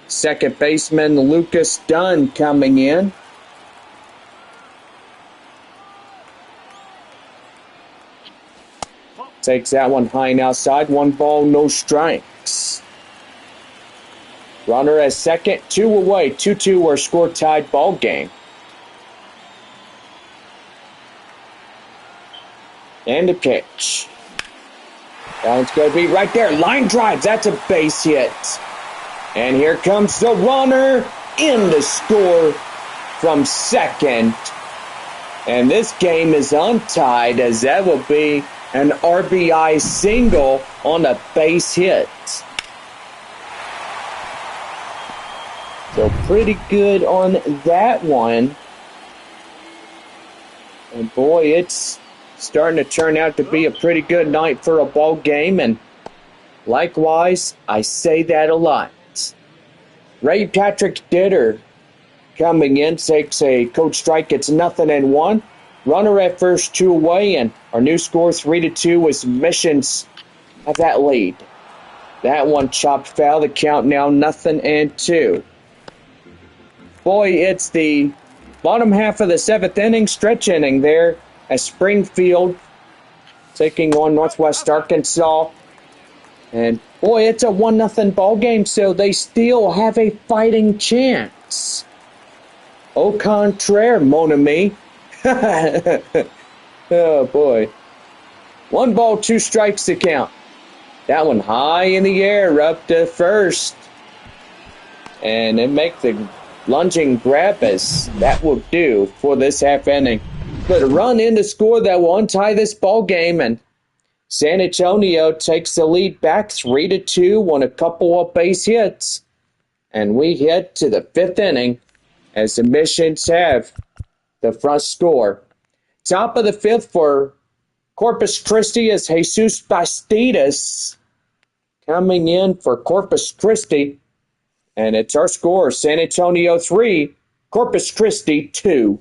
Second baseman Lucas Dunn coming in. Takes that one high and outside. 1 ball, no strikes. Runner at second, 2 away. 2-2 or score tied ball game. And a pitch. That one's going to be right there. Line drive. That's a base hit. And here comes the runner in to score from second. And this game is untied as that will be an RBI single on a base hit. So pretty good on that one. And boy, it's starting to turn out to be a pretty good night for a ball game. And likewise, I say that a lot. Ray Patrick Ditter coming in, takes a coach strike. It's 0-1. Runner at first, 2 away, and our new score 3-2 with submissions of that lead. That one chopped foul. The count now 0-2. Boy, it's the bottom half of the 7th inning, stretch inning there at Springfield, taking on Northwest Arkansas. And boy, it's a 1-0 ball game, so they still have a fighting chance. Au contraire, mon ami. Oh, boy. 1 ball, 2 strikes to count. That one high in the air, up to first. And then make the lunging grab as that will do for this half inning. But a run in to score that will untie this ball game, and San Antonio takes the lead back 3-2 on a couple of base hits. And we head to the 5th inning as the Missions have the front score. Top of the 5th for Corpus Christi is Jesus Bastidas coming in for Corpus Christi. And it's our score, San Antonio 3, Corpus Christi 2.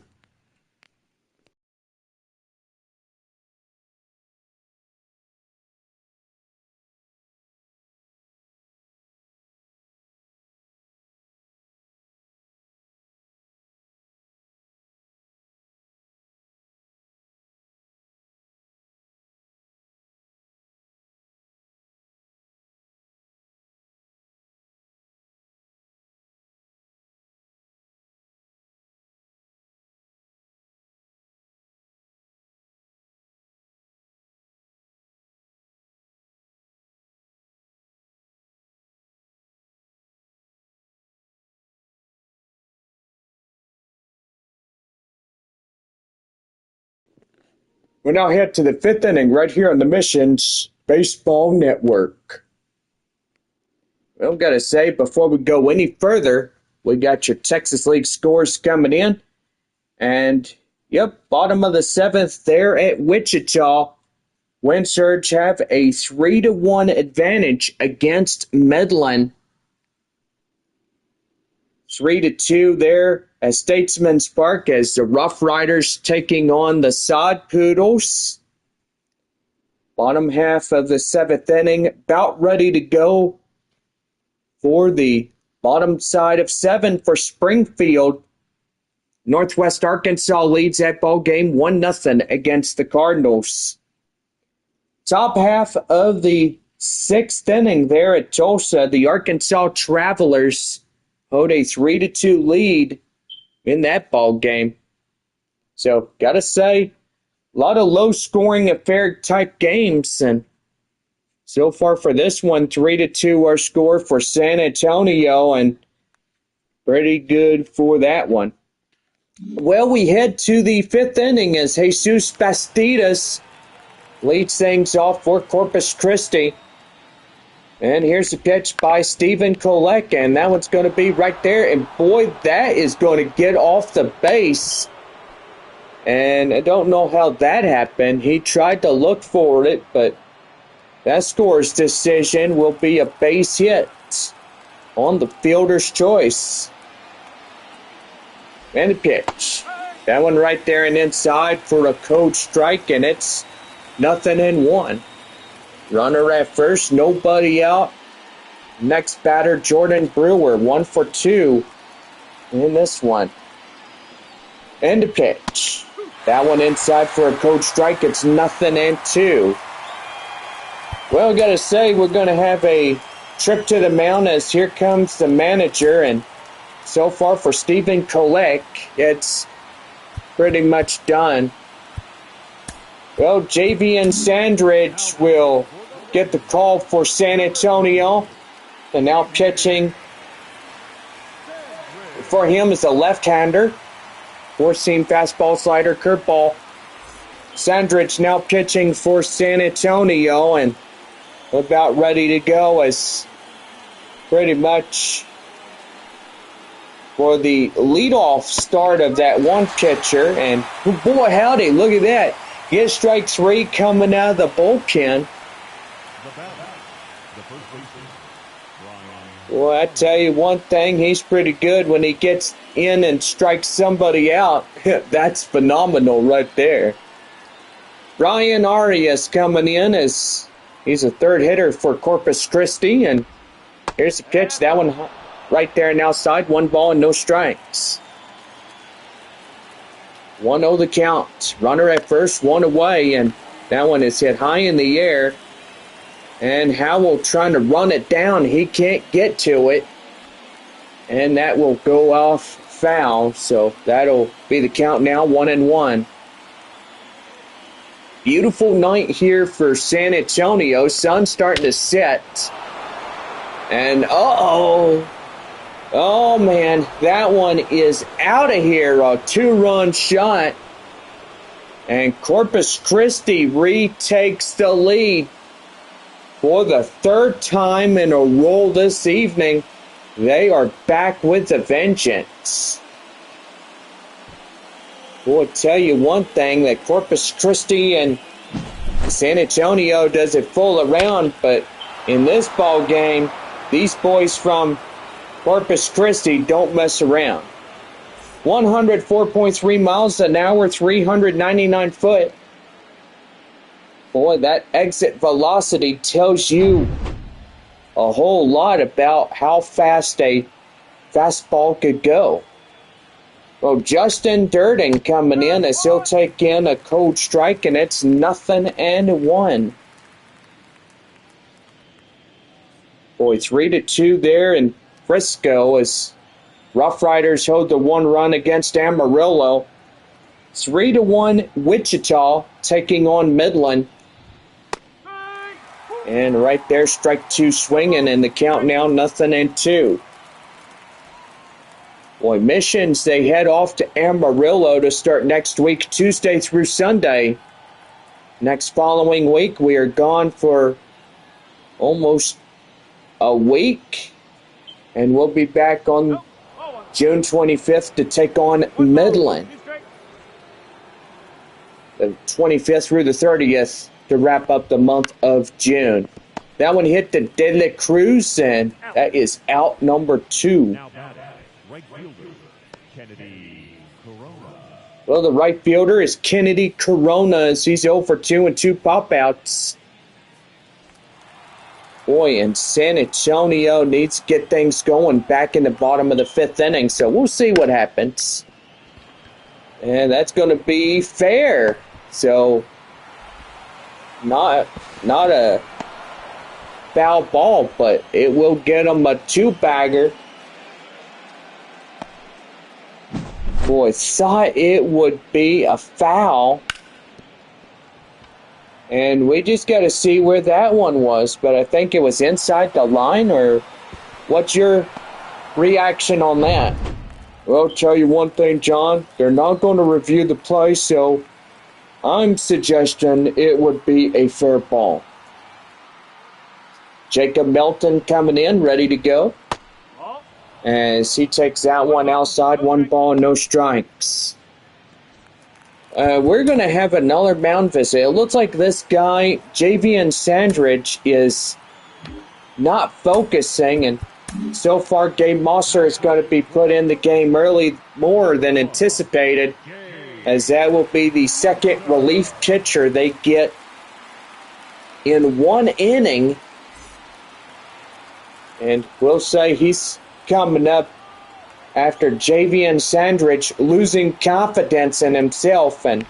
We now head to the 5th inning right here on the Missions Baseball Network. Well, got to say, before we go any further, we got your Texas League scores coming in. And, yep, bottom of the 7th there at Wichita. Wind Surge have a 3-1 advantage against Midland. 3-2 there at Statesman's Park as the Rough Riders taking on the Sod Poodles. Bottom half of the 7th inning, about ready to go for the bottom side of 7 for Springfield. Northwest Arkansas leads that ball game 1-0 against the Cardinals. Top half of the 6th inning there at Tulsa, the Arkansas Travelers hold a 3-2 lead in that ball game. So, gotta say, a lot of low-scoring affair type games, and so far for this one, 3-2 our score for San Antonio, and pretty good for that one. Well, we head to the 5th inning as Jesus Bastidas leads things off for Corpus Christi. And here's a pitch by Stephen Kolek, and that one's going to be right there. And boy, that is going to get off the base. And I don't know how that happened. He tried to look for it, but that score's decision will be a base hit on the fielder's choice. And a pitch. That one right there and inside for a cold strike, and it's 0-1. Runner at first, nobody out. Next batter, Jordan Brewer, 1 for 2 in this one. And a pitch. That one inside for a cold strike. It's 0-2. Well, gotta say, we're gonna have a trip to the mound as here comes the manager, and so far for Stephen Kolek, it's pretty much done. Well, Javian Sandridge will get the call for San Antonio. And now pitching for him is a left-hander. Four-seam fastball, slider, curveball. Sandridge now pitching for San Antonio and about ready to go as pretty much for the leadoff start of that one pitcher. And oh boy, howdy, look at that. Get strike 3 coming out of the bullpen. Well, I tell you one thing, he's pretty good when he gets in and strikes somebody out. That's phenomenal right there. Brian Arias coming in as he's a third hitter for Corpus Christi. And here's the pitch. That one right there and outside. 1 ball and no strikes. 1-0 the count. Runner at first, 1 away, and that one is hit high in the air. And Howell trying to run it down. He can't get to it. And that will go off foul. So that'll be the count now, 1-1. Beautiful night here for San Antonio. Sun's starting to set. And oh, man, that one is out of here. A 2-run shot. And Corpus Christi retakes the lead for the 3rd time in a row this evening. They are back with a vengeance. We'll tell you one thing, that Corpus Christi and San Antonio does it full around, but in this ball game, these boys from Corpus Christi don't mess around. 104.3 miles an hour, 399 foot. Boy, that exit velocity tells you a whole lot about how fast a fastball could go. Well, Justin Durden coming in as he'll take in a cold strike, and it's 0-1. Boy, 3-2 there in Frisco as Rough Riders hold the 1 run against Amarillo. 3-1 Wichita taking on Midland. And right there, strike 2 swinging, and the count now 0-2. Boy, Missions, they head off to Amarillo to start next week, Tuesday through Sunday. Next following week, we are gone for almost a week. And we'll be back on June 25th to take on Midland. The 25th through the 30th to wrap up the month of June. That one hit the De La Cruz, and that is out number 2. Well, the right fielder is Kennedy Corona as he's 0 for 2 and 2 pop-outs. Boy, and San Antonio needs to get things going back in the bottom of the 5th inning, so we'll see what happens. And that's going to be fair. So, not a foul ball, but it will get them a 2-bagger. Boy, thought it would be a foul. And we just got to see where that one was. But I think it was inside the line, or what's your reaction on that? Well, I'll tell you one thing, John. They're not going to review the play, so I'm suggesting it would be a fair ball. Jacob Melton coming in, ready to go. As he takes that one outside, 1 ball, no strikes. We're going to have another mound visit. It looks like this guy, Javian Sandridge, is not focusing, and so far Gabe Mosser is going to be put in the game early more than anticipated, as that will be the second relief pitcher they get in 1 inning. And we'll say he's coming up after Javian Sandridge losing confidence in himself. And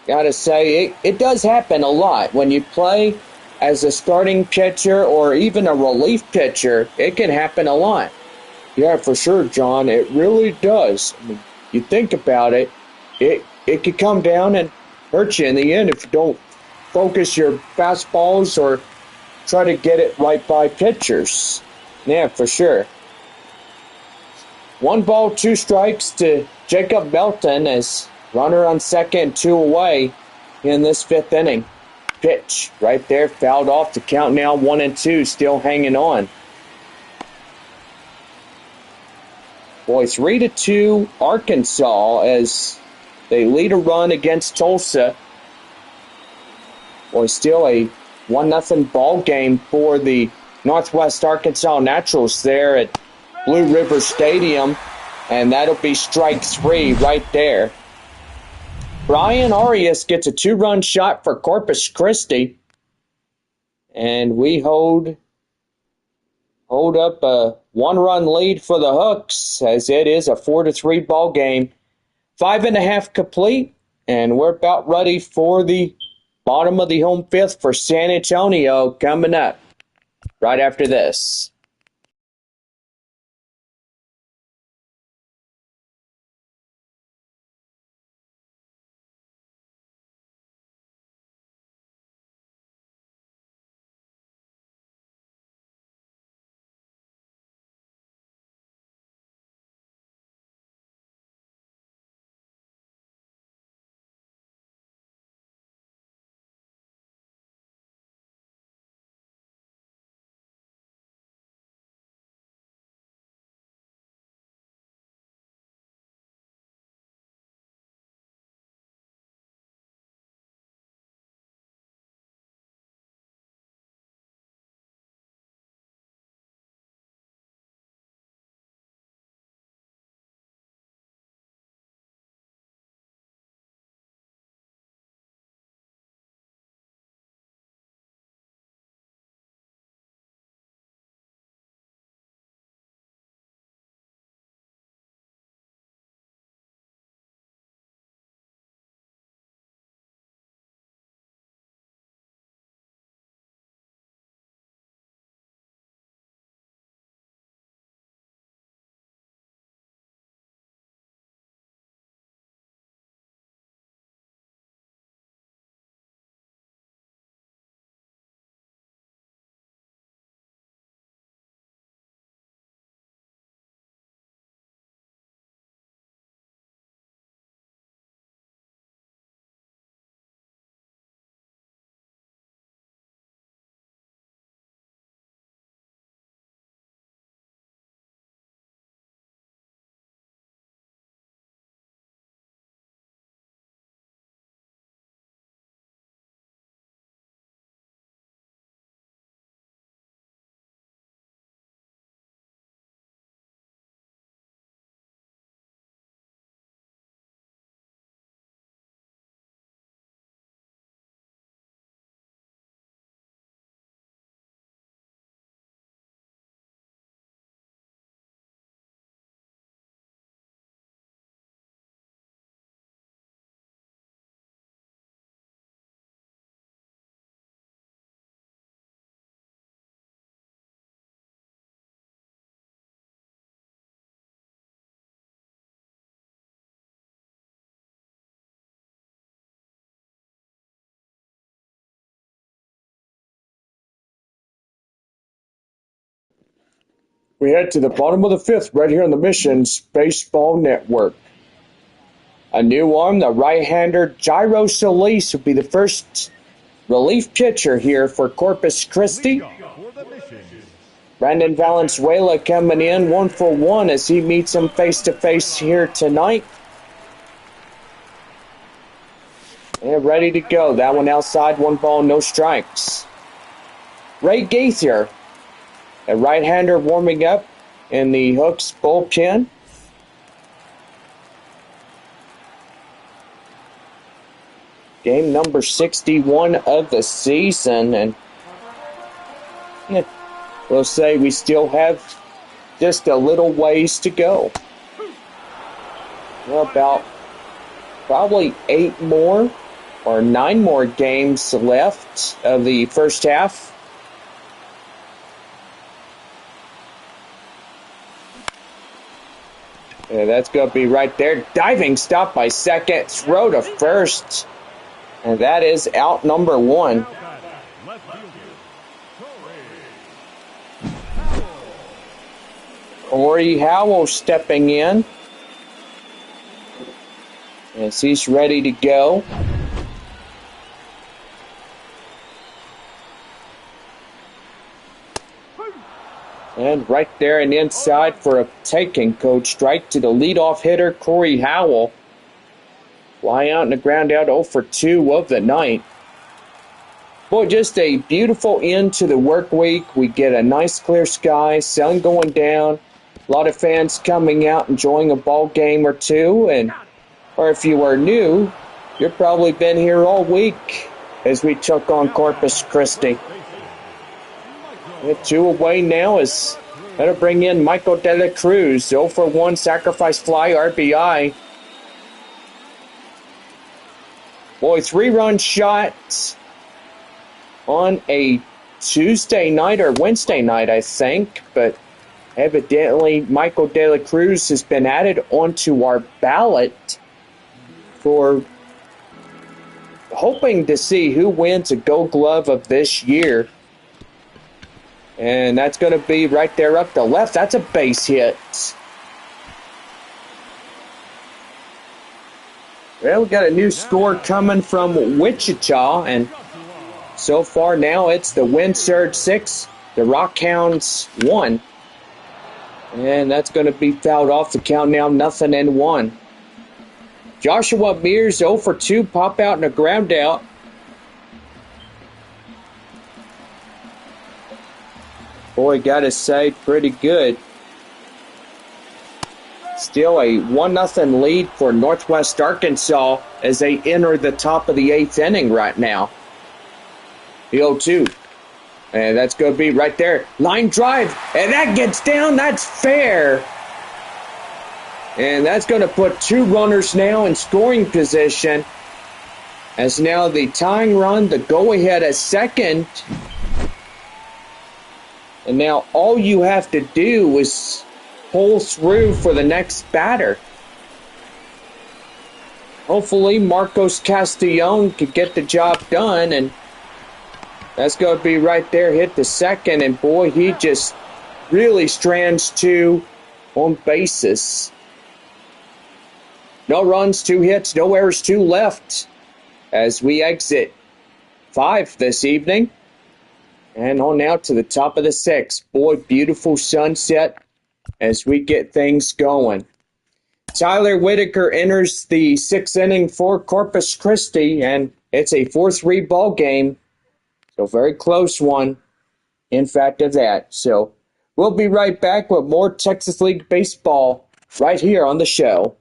gotta say, it does happen a lot. When you play as a starting pitcher or even a relief pitcher, it can happen a lot. Yeah, for sure, John. It really does. I mean, you think about it, it could come down and hurt you in the end if you don't focus your fastballs or try to get it right by pitchers. Yeah, for sure. 1 ball, 2 strikes to Jacob Melton as runner on second, 2 away in this 5th inning. Pitch right there, fouled off. The count now 1-2, still hanging on. Boy, 3-2 Arkansas as they lead a run against Tulsa. Boy, still a 1-0 ball game for the Northwest Arkansas Naturals there at Blue River Stadium, and that'll be strike 3 right there. Brian Arias gets a 2-run shot for Corpus Christi, and we hold up a 1-run lead for the Hooks, as it is a 4-3 ball game. 5.5 complete, and we're about ready for the bottom of the home 5th for San Antonio coming up right after this. We head to the bottom of the fifth right here on the Missions Baseball Network. A new arm, the right-hander Jairo Solis will be the first relief pitcher here for Corpus Christi. Brandon Valenzuela coming in 1-for-1 as he meets him face-to-face here tonight. And ready to go. That one outside, 1 ball, no strikes. Ray Gaither, a right-hander warming up in the Hooks bullpen. Game number 61 of the season, and we'll say we still have just a little ways to go. Well, about probably 8 more or 9 more games left of the first half. Yeah, that's going to be right there. Diving stop by second, throw to first. And that is out number 1. Corey Howell stepping in as he's ready to go. And right there and inside for a taking, coach. Strike to the leadoff hitter, Corey Howell. Fly out and a ground out 0 for 2 of the night. Boy, just a beautiful end to the work week. We get a nice clear sky, sun going down. A lot of fans coming out enjoying a ball game or two. Or if you are new, you've probably been here all week as we took on Corpus Christi. 2 away now is that'll bring in Michael De La Cruz. 0 for 1 sacrifice fly RBI. Boy, 3-run shot on a Tuesday night or Wednesday night, I think. But evidently, Michael De La Cruz has been added onto our ballot for hoping to see who wins a Gold Glove of this year. And that's going to be right there up the left. That's a base hit. Well, we got a new score coming from Wichita, and so far now it's the Wind Surge 6, the Rockhounds 1. And that's going to be fouled off the count now, 0-1. Joshua Mears 0 for 2, pop out and a ground out. Boy, gotta say, pretty good. Still a 1-0 lead for Northwest Arkansas as they enter the top of the 8th inning right now. The 0-2. And that's going to be right there. Line drive. And that gets down. That's fair. And that's going to put 2 runners now in scoring position. As now the tying run, the go-ahead at second. And now all you have to do is pull through for the next batter. Hopefully Marcos Castellon can get the job done, and that's going to be right there, hit the second, and boy, he just really strands 2 on bases. No runs, 2 hits, no errors, 2 left as we exit 5 this evening. And on out to the top of the 6th. Boy, beautiful sunset as we get things going. Tyler Whitaker enters the 6th inning for Corpus Christi, and it's a 4-3 ball game. So very close one, in fact of that. So we'll be right back with more Texas League baseball right here on the show.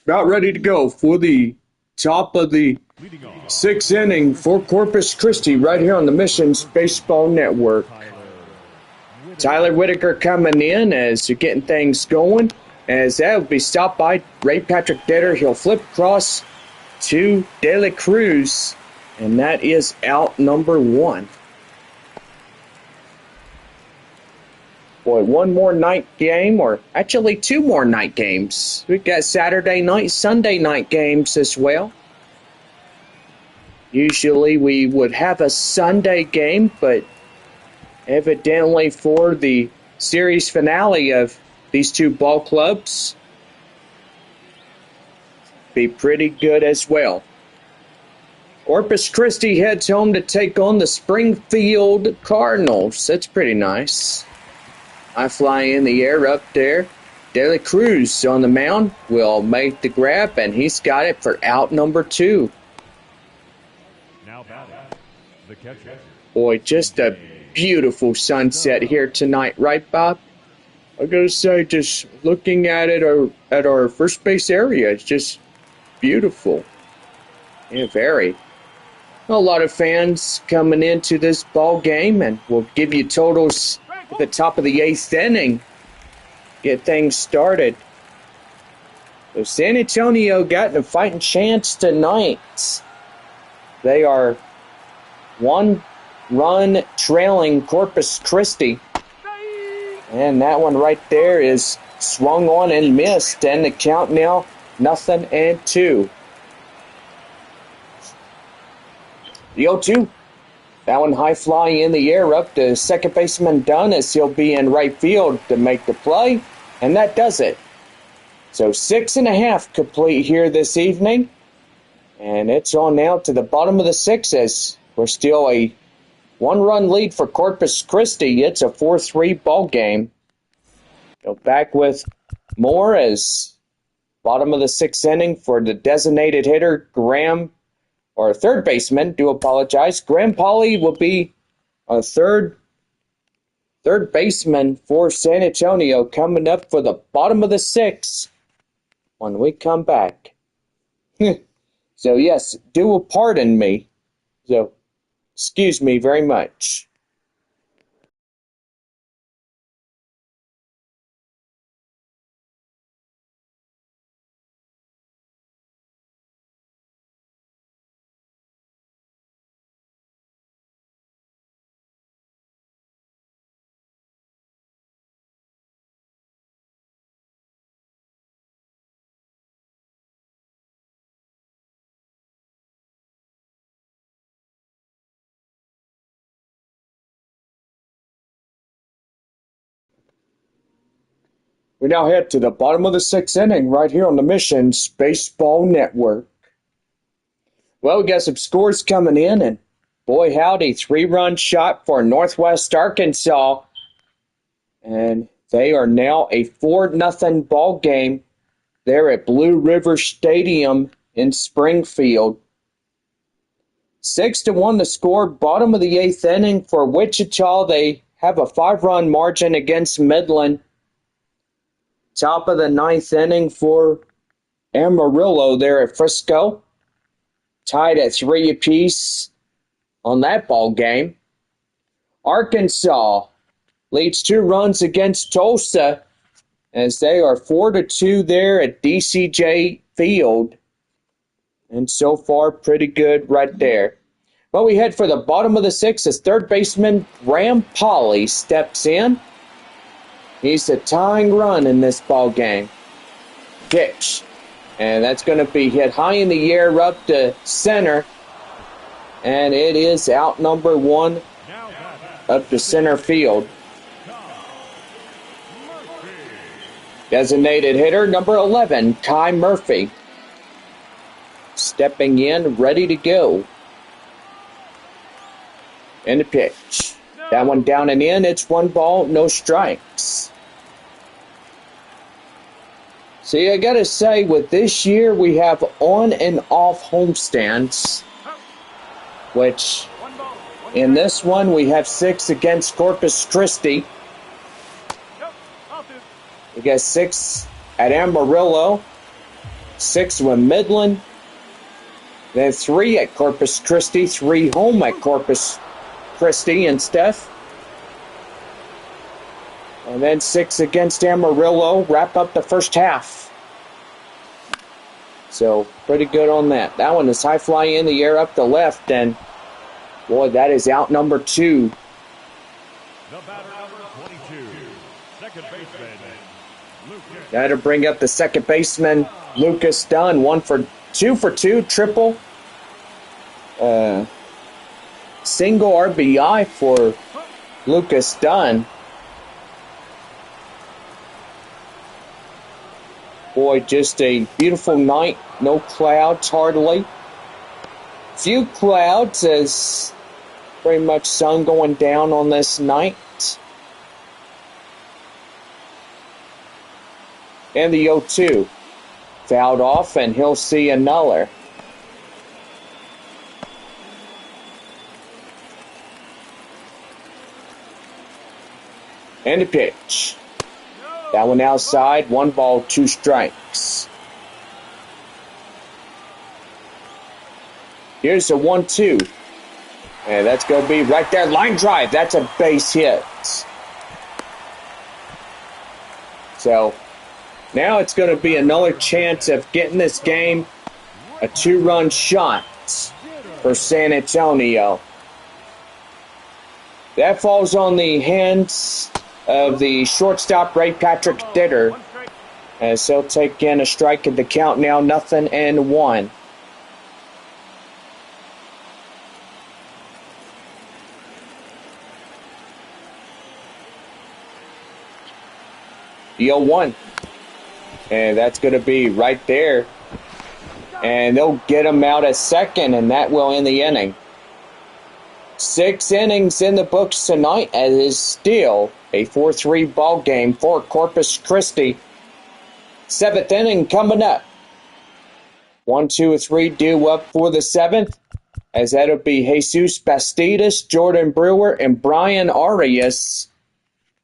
about ready to go for the top of the Leading off, 6th inning for Corpus Christi right here on the Missions Baseball Network. Tyler Whitaker coming in as you're getting things going. As that will be stopped by Ray Patrick Detter. He'll flip across to De La Cruz, and that is out number 1. Boy, one more night game, or actually 2 more night games. We've got Saturday night, Sunday night games as well. Usually we would have a Sunday game, but evidently for the series finale of these 2 ball clubs, be pretty good as well. Corpus Christi heads home to take on the Springfield Cardinals. That's pretty nice. I fly in the air up there. De La Cruz on the mound will make the grab, and he's got it for out number 2. now batting, the catcher, Boy, just a beautiful sunset here tonight, right, Bob? I gotta say, just looking at it at our first base area, it's just beautiful. Yeah, very. A lot of fans coming into this ball game, and we'll give you totals at the top of the 8th inning. Get things started. So San Antonio got a fighting chance tonight. They are 1 run trailing Corpus Christi. And that one right there is swung on and missed. And the count now, 0-2. The 0-2. That one high fly in the air up to second baseman Dunn as he'll be in right field to make the play. And that does it. So 6.5 complete here this evening. And it's on now to the bottom of the 6th as we're still a 1-run lead for Corpus Christi. It's a 4-3 ball game. Go back with more as bottom of the 6th inning for the designated hitter, third baseman, Graham Pauly will be a third baseman for San Antonio coming up for the bottom of the 6th when we come back. So yes, do pardon me. So excuse me very much. We now head to the bottom of the 6th inning right here on the Missions Baseball Network. Well, we got some scores coming in, and boy howdy, 3-run shot for Northwest Arkansas. And they are now a 4-0 ball game there at Blue River Stadium in Springfield. 6-1 the score, bottom of the 8th inning for Wichita. They have a 5-run margin against Midland. Top of the 9th inning for Amarillo there at Frisco. Tied at 3 apiece on that ball game. Arkansas leads 2 runs against Tulsa as they are 4-2 there at DCJ Field. And so far, pretty good right there. Well, we head for the bottom of the 6th as third baseman Graham Pauly steps in. He's the tying run in this ball game. Pitch. And that's going to be hit high in the air up to center. And it is out number 1 up to center field. Designated hitter number 11, Kai Murphy. Stepping in, ready to go. And the pitch. That one down and in. It's 1 ball, no strikes. See, I gotta say, with this year, we have on and off homestands, which in this one we have 6 against Corpus Christi. We got 6 at Amarillo, 6 with Midland, then 3 at Corpus Christi, 3 home at Corpus Christi and Steph. And then 6 against Amarillo, wrap up the first half. So, pretty good on that. That one is high fly in the air up the left, and boy, that is out number 2. The batter number 22, second baseman, Lucas. That'll bring up the second baseman, Lucas Dunn. 2 for 2, triple. Single RBI for Lucas Dunn. Boy, just a beautiful night. No clouds, hardly. Few clouds as pretty much sun going down on this night. And the 0-2. Fouled off, and he'll see another. And a pitch. That one outside, 1 ball, 2 strikes. Here's a 1-2. And that's going to be right there. Line drive. That's a base hit. So now it's going to be another chance of getting this game a 2-run shot for San Antonio. That falls on the hands of the shortstop, Ray Patrick Ditter, as he'll take in a strike at the count now, 0-1. The 0-1. And that's going to be right there. And they'll get him out at second, and that will end the inning. 6 innings in the books tonight, as is still a 4-3 ball game for Corpus Christi. 7th inning coming up. 1, 2, 3 due up for the 7th, as that'll be Jesus Bastidas, Jordan Brewer, and Brian Arias,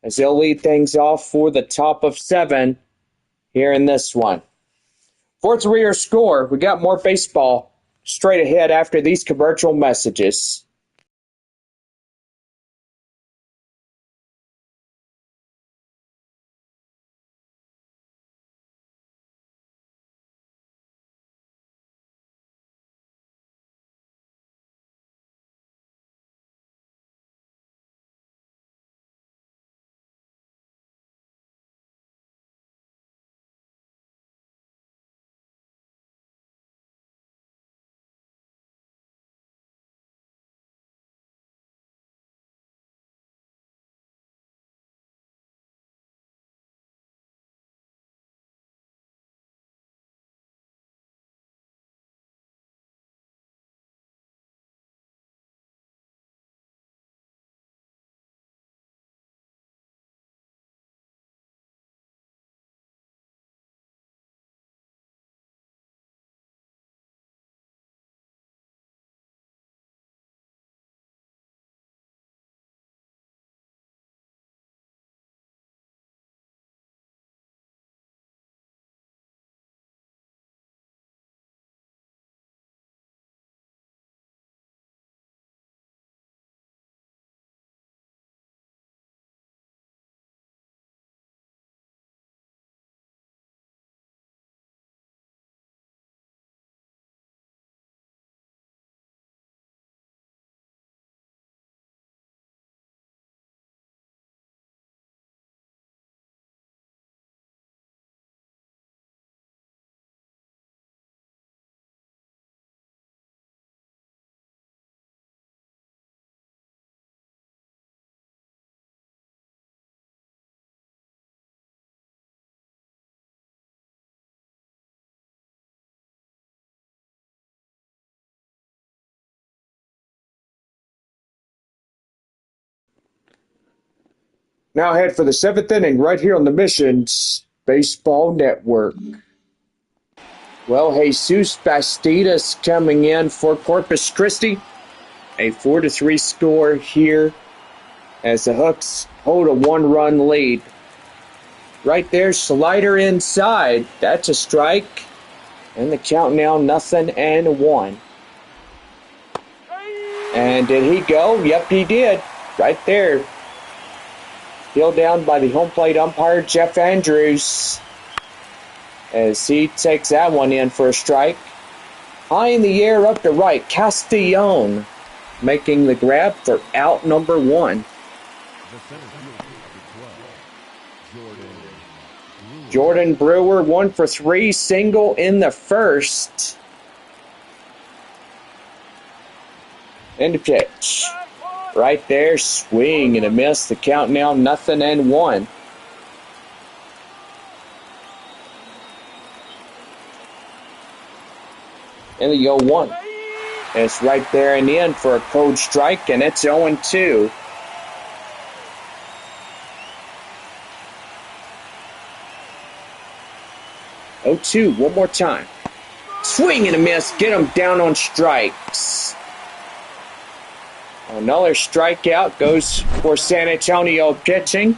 as they'll lead things off for the top of 7 here in this one. 4-3 your score. We got more baseball straight ahead after these commercial messages. Now head for the 7th inning right here on the Missions Baseball Network. Well, Jesus Bastidas coming in for Corpus Christi. A 4-3 score here as the Hooks hold a 1-run lead. right there, slider inside. That's a strike. And the count now 0-1. And did he go? Yep, he did. Right there. Held down by the home plate umpire, Jeff Andrews, as he takes that one in for a strike. High in the air up to right, Castellón making the grab for out number 1. Jordan Brewer 1 for 3, single in the first. And the pitch. Right there, swing and a miss. The count now 0-1. And the 0-1. It's right there and in for a cold strike, and it's 0-2. One more time. Swing and a miss. Get him down on strikes. Another strikeout goes for San Antonio pitching.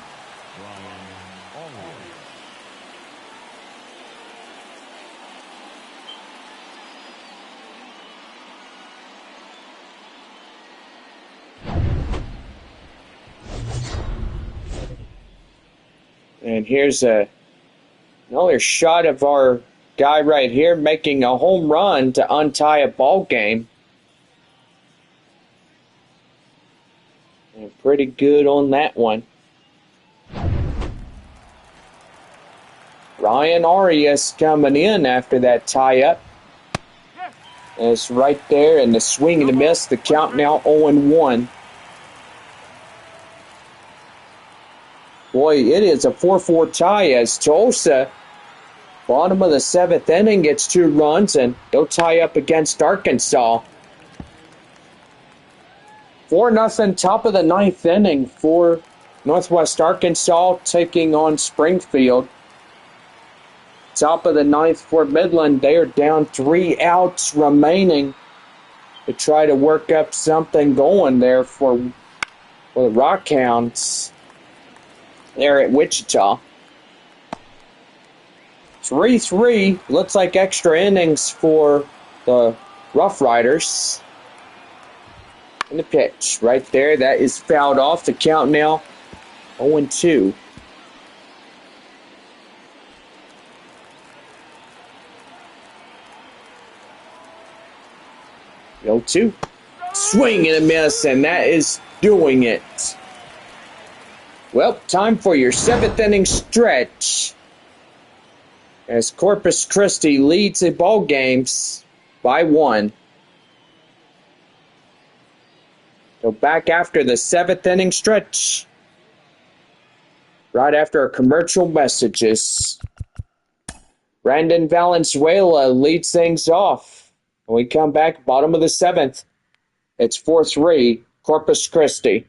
And here's another shot of our guy right here making a home run to untie a ball game. And pretty good on that one. Ryan Arias coming in after that tie-up. And it's right there, and the swing and the miss. The count now 0-1. Boy, it is a 4-4 tie as Tulsa, bottom of the 7th inning, gets 2 runs, and they'll tie up against Arkansas. 4-0, top of the 9th inning for Northwest Arkansas taking on Springfield. Top of the 9th for Midland. They are down 3 outs remaining to try to work up something going there for the Rockhounds there at Wichita. 3-3. Looks like extra innings for the Rough Riders. And the pitch right there, that is fouled off. The count now 0-2. 0-2. Swing and a miss, and that is doing it. Well, time for your 7th inning stretch as Corpus Christi leads the ball games by 1. So back after the 7th inning stretch, right after our commercial messages. Brandon Valenzuela leads things off. When we come back, bottom of the 7th, it's 4-3, Corpus Christi.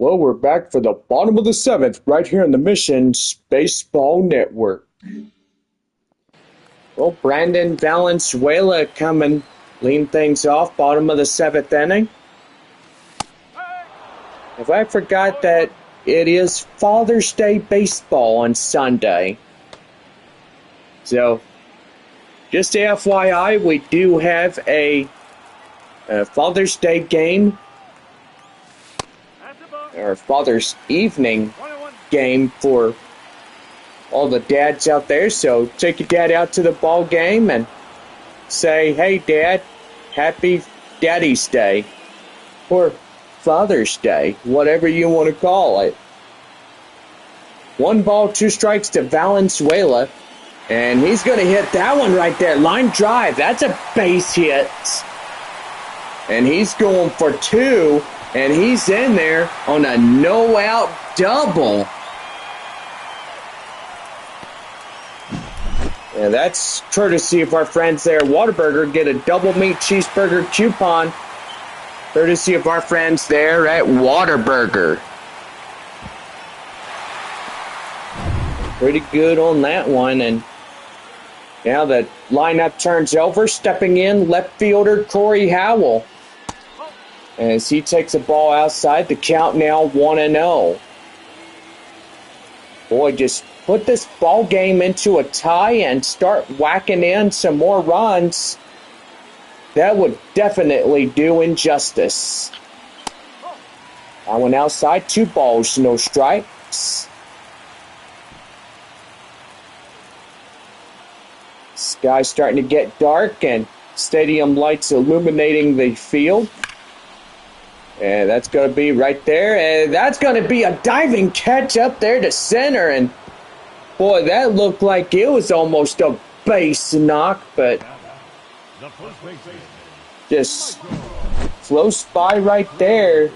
Well, we're back for the bottom of the seventh right here on the Mission's Baseball Network. Well, Brandon Valenzuela coming, leading things off, bottom of the seventh inning. If I forgot that it is Father's Day baseball on Sunday. So, just FYI, we do have a Father's Day game, or Father's Evening game for all the dads out there. So take your dad out to the ball game and say, hey, Dad, happy Daddy's Day, or Father's Day, whatever you want to call it. 1 ball, 2 strikes to Valenzuela, and he's going to hit that one right there. Line drive, that's a base hit. And he's going for 2, and he's in there on a no-out double. And that's courtesy of our friends there at Whataburger. Get a double meat cheeseburger coupon. Courtesy of our friends there at Whataburger. Pretty good on that one. And now the lineup turns over. Stepping in, left fielder Corey Howell. As he takes a ball outside, the count now 1-0. Boy, just put this ball game into a tie and start whacking in some more runs. That would definitely do injustice. I went outside, 2 balls, no strikes. Sky's starting to get dark and stadium lights illuminating the field. And that's going to be right there. And that's going to be a diving catch up there to center. And boy, that looked like it was almost a base knock, but just close by right there.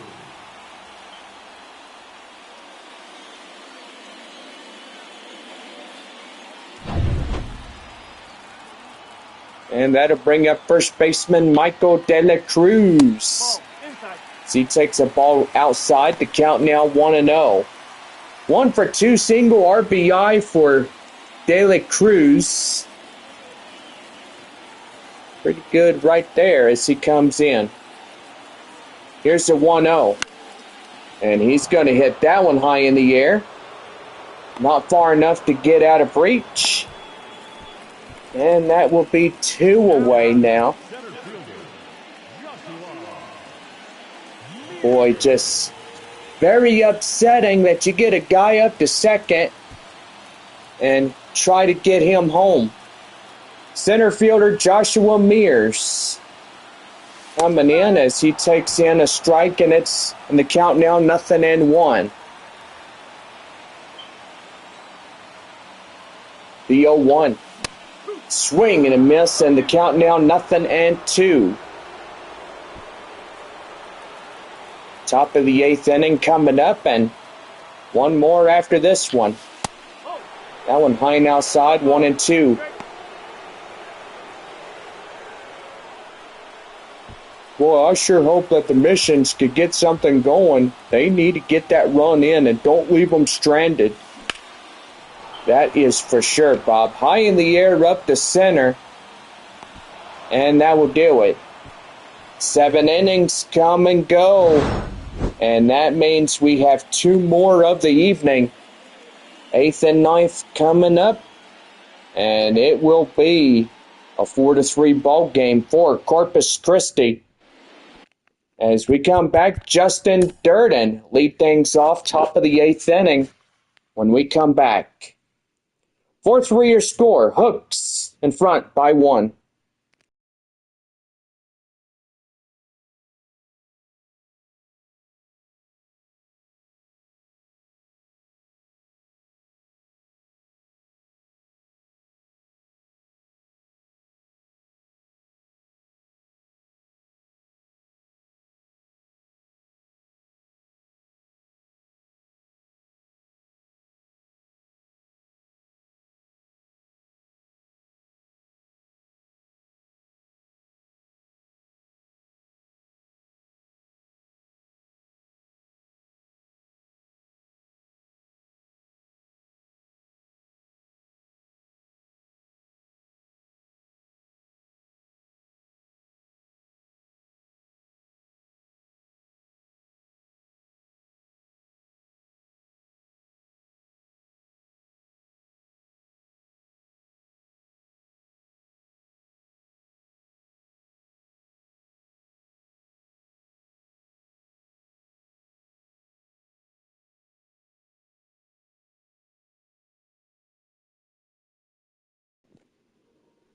And that'll bring up first baseman Michael De La Cruz. As he takes a ball outside, the count now 1-0. 1 for 2 single RBI for De La Cruz. Pretty good right there as he comes in. Here's the 1-0. And he's going to hit that one high in the air. Not far enough to get out of reach. And that will be 2 away now. Boy, just very upsetting that you get a guy up to second and try to get him home. Center fielder Joshua Mears coming in as he takes in a strike, and it's in the count now 0-1. The 0-1. Swing and a miss, and the count now 0-2. Top of the 8th inning coming up, and one more after this one. That one high and outside, 1-2. Boy, I sure hope that the Missions could get something going. They need to get that run in and don't leave them stranded. That is for sure, Bob. High in the air, up the center. And that will do it. 7 innings come and go. And that means we have 2 more of the evening. 8th and 9th coming up. And it will be a 4-3 ball game for Corpus Christi. As we come back, Justin Durden lead things off top of the 8th inning when we come back. 4-3 your score. Hooks in front by 1.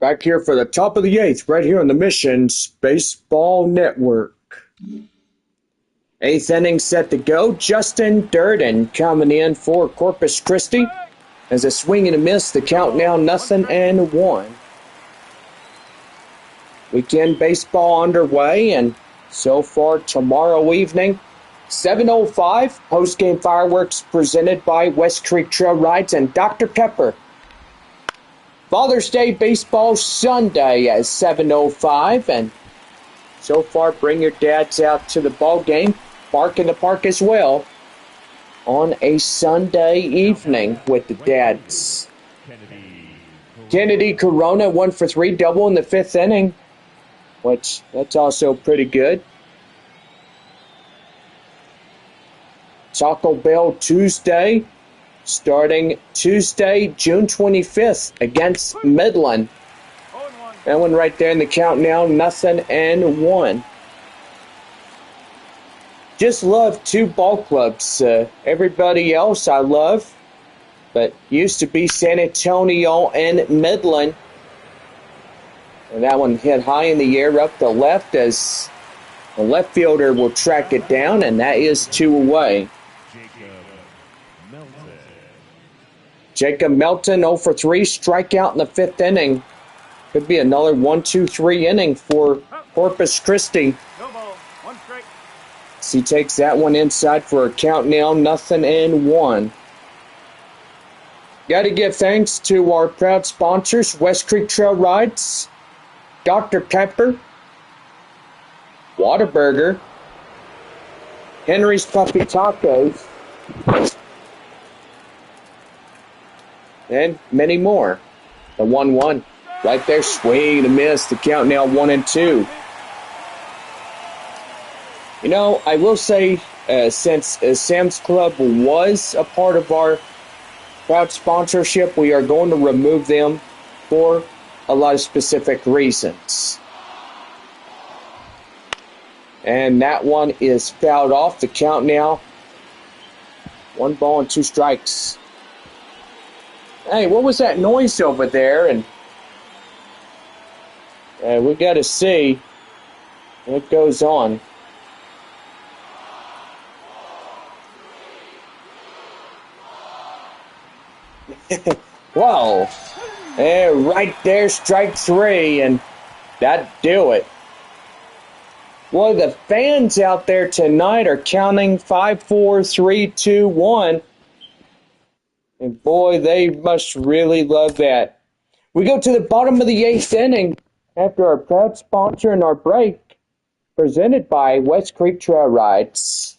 Back here for the top of the eighth, right here on the Missions Baseball Network. Eighth inning set to go. Justin Durden coming in for Corpus Christi. As a swing and a miss, the count now 0-1. Weekend baseball underway, and so far tomorrow evening, 7:05, post-game fireworks presented by West Creek Trail Rides and Dr. Pepper. Father's Day baseball Sunday at 7:05, and so far bring your dads out to the ball game. Bark in the park as well on a Sunday evening with the dads. Kennedy Corona 1 for 3 double in the 5th inning, which that's also pretty good. Taco Bell Tuesday, starting Tuesday, June 25th against Midland. That one right there in the count now, 0-1. Just love two ball clubs. Everybody else I love, but used to be San Antonio and Midland. And that one hit high in the air up the left as the left fielder will track it down, and that is 2 away. Jacob Melton 0 for 3, strikeout in the 5th inning. Could be another 1-2-3 inning for Corpus Christi. So he takes that one inside for a count now, 0-1. Got to give thanks to our proud sponsors, West Creek Trail Rides, Dr. Pepper, Whataburger, Henry's Puppy Tacos, and many more. The 1-1 right there, swing and a miss. The count now 1-2. You know, I will say, since Sam's Club was a part of our proud sponsorship, we are going to remove them for a lot of specific reasons. And that one is fouled off. The count now, 1 ball and 2 strikes. Hey, what was that noise over there? And we got to see what goes on. Whoa. Right there, strike 3, and that'd do it. Well, the fans out there tonight are counting 5, 4, 3, 2, 1. And boy, they must really love that. We go to the bottom of the 8th inning after our proud sponsor and our break, presented by West Creek Trail Rides.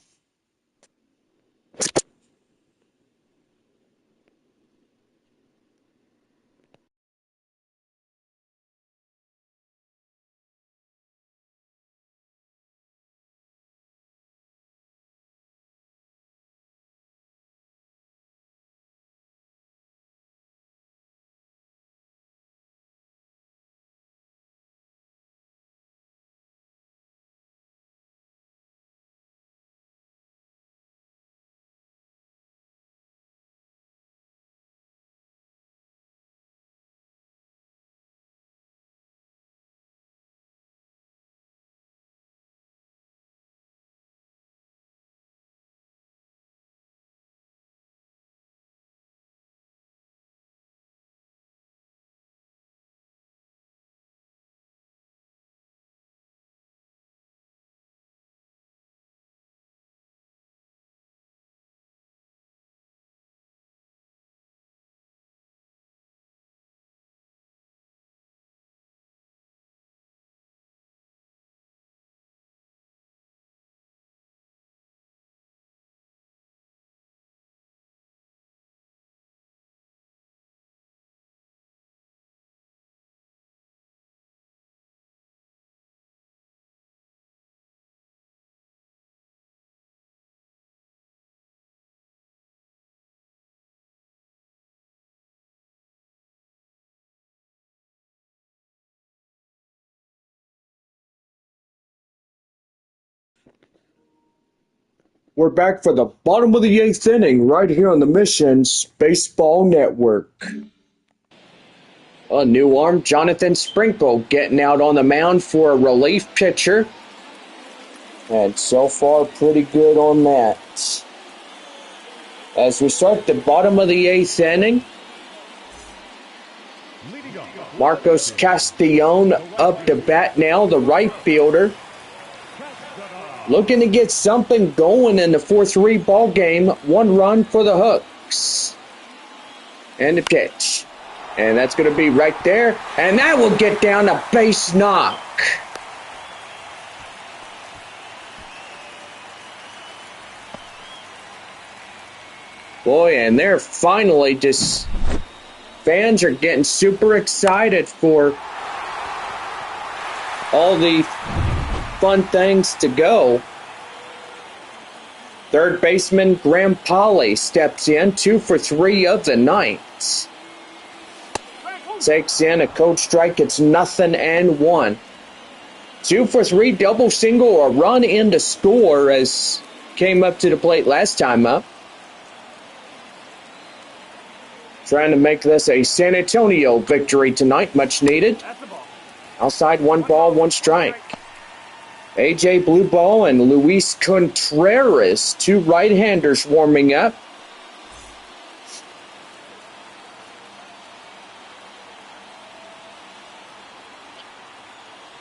We're back for the bottom of the 8th inning right here on the Missions Baseball Network. A new arm, Jonathan Sprinkle, getting out on the mound for a relief pitcher. And so far, pretty good on that. As we start the bottom of the 8th inning, Marcos Castellon up to bat now, the right fielder. Looking to get something going in the 4-3 ball game. 1 run for the Hooks. And the pitch. And that's going to be right there. And that will get down a base knock. Boy, and they're finally just... Fans are getting super excited for all the fun things to go. Third baseman Graham Polly steps in, 2 for 3 of the night. Takes in a cold strike, it's 0-1. 2 for 3, double single, a run in to score as came up to the plate last time up. Trying to make this a San Antonio victory tonight, much needed. Outside, 1 ball, 1 strike. AJ Blueball and Luis Contreras, 2 right-handers warming up.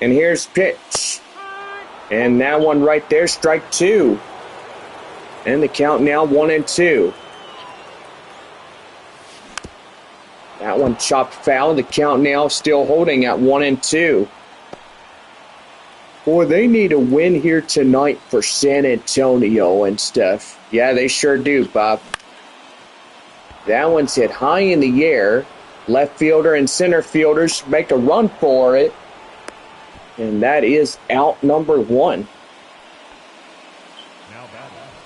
And here's pitch. And that one right there, strike 2. And the count now 1-2. That one chopped foul. The count now still holding at 1-2. Boy, they need a win here tonight for San Antonio and stuff. Yeah, they sure do, Bob. That one's hit high in the air. Left fielder and center fielders make a run for it. And that is out number 1.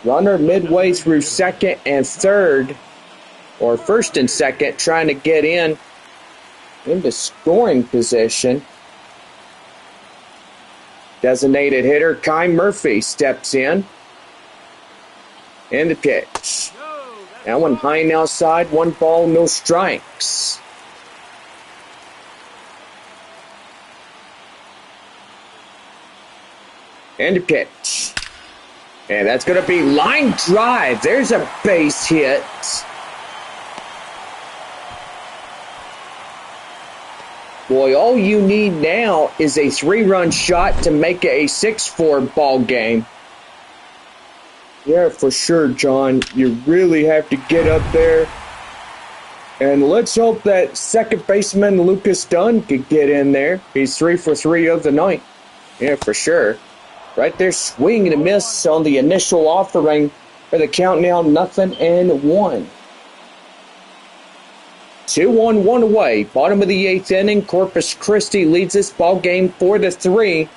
Runner midway through second and third. Or first and second, trying to get into scoring position. Designated hitter Kai Murphy steps in. And the pitch. That one high and outside, 1 ball, no strikes. And the pitch. And that's going to be line drive. There's a base hit. Boy, all you need now is a 3-run shot to make it a 6-4 ball game. Yeah, for sure, John. You really have to get up there. And let's hope that second baseman Lucas Dunn could get in there. He's 3 for 3 of the night. Yeah, for sure. Right there, swing and a miss on the initial offering for the count now 0-1. 2-1 away. Bottom of the 8th inning. Corpus Christi leads this ball game 4-3.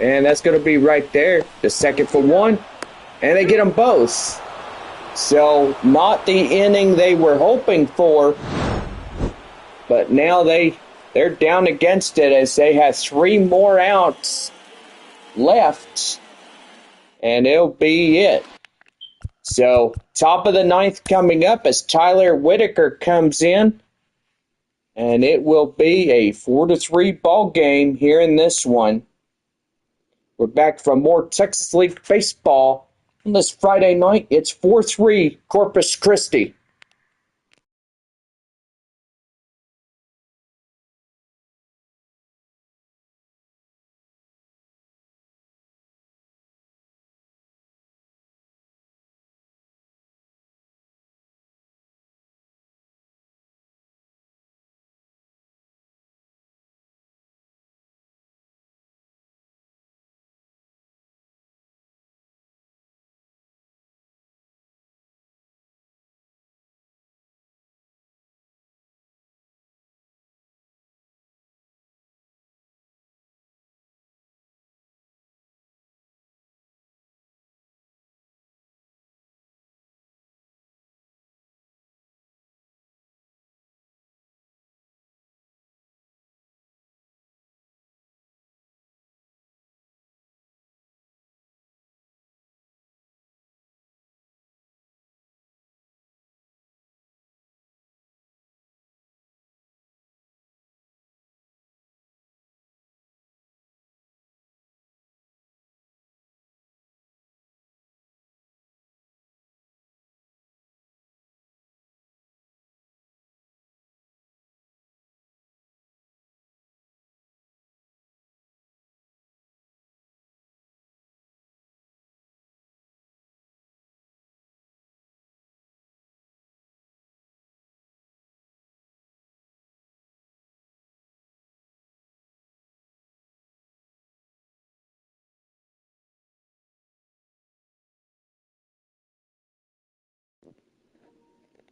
And that's going to be right there. The second for 1. And they get them both. So not the inning they were hoping for. But now they're down against it as they have 3 more outs left. And it'll be it. So, top of the 9th coming up as Tyler Whitaker comes in. And it will be a 4-3 ball game here in this one. We're back for more Texas League baseball on this Friday night. It's 4-3 Corpus Christi.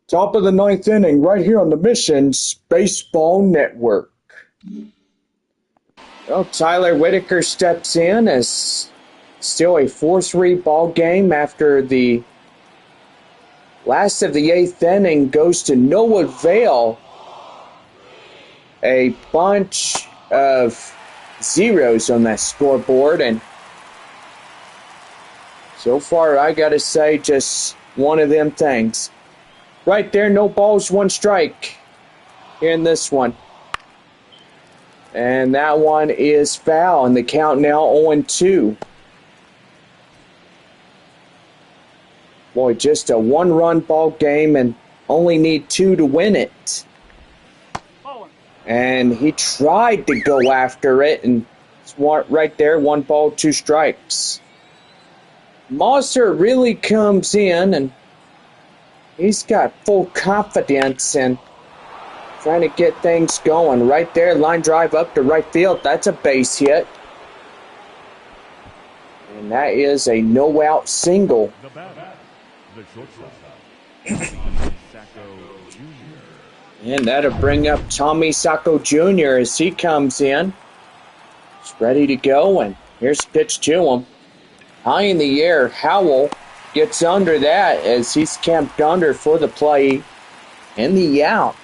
Top of the ninth inning, right here on the Missions Baseball Network. Well, Tyler Whitaker steps in as still a 4-3 ball game after the last of the eighth inning goes to no avail. A bunch of zeros on that scoreboard, and so far I gotta say just one of them things. Right there, no balls, one strike in this one. And that one is foul, and the count now 0-2. Boy, just a one-run ball game and only need 2 to win it. And he tried to go after it, and it's right there, 1 ball, 2 strikes. Mosser really comes in, and he's got full confidence and trying to get things going. Right there, line drive up to right field. That's a base hit. And that is a no-out single. The batter, the shortstop, Sacco Jr. And that'll bring up Tommy Sacco Jr. as he comes in. He's ready to go, and here's the pitch to him. High in the air, Howell gets under that as he's camped under for the play and the out.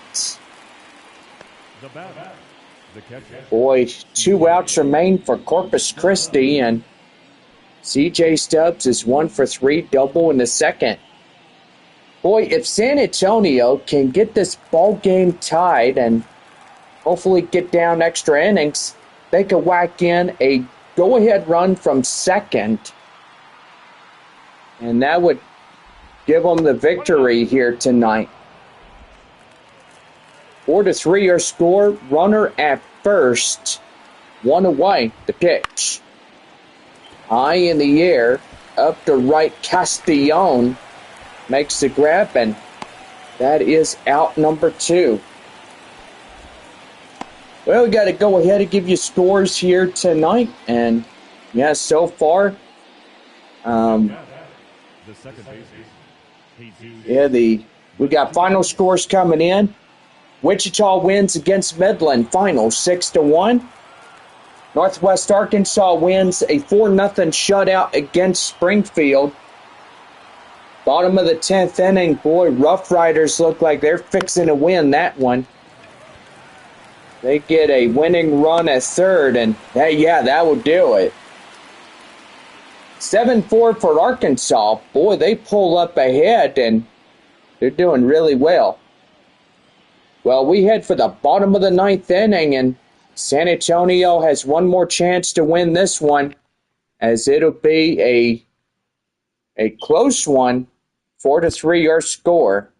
The batter, the catcher. Boy, 2 outs remain for Corpus Christi, and CJ Stubbs is 1 for 3, double in the second. Boy, if San Antonio can get this ball game tied and hopefully get down extra innings, they could whack in a go-ahead run from second, and that would give them the victory here tonight. 4-3 your score. Runner at first. 1 away. The pitch. High in the air. Up to right. Castellon makes the grab, and that is out number 2. Well, we got to go ahead and give you scores here tonight. And yeah, so far, The second baseman, yeah, we got final scores coming in. Wichita wins against Midland, final 6-1. Northwest Arkansas wins a 4-0 shutout against Springfield. Bottom of the 10th inning, boy, Rough Riders look like they're fixing to win that one. They get a winning run at third, and that will do it. 7-4 for Arkansas. Boy, they pull up ahead, and they're doing really well. Well, we head for the bottom of the 9th inning, and San Antonio has one more chance to win this one, as it'll be a close one, 4-3 your score.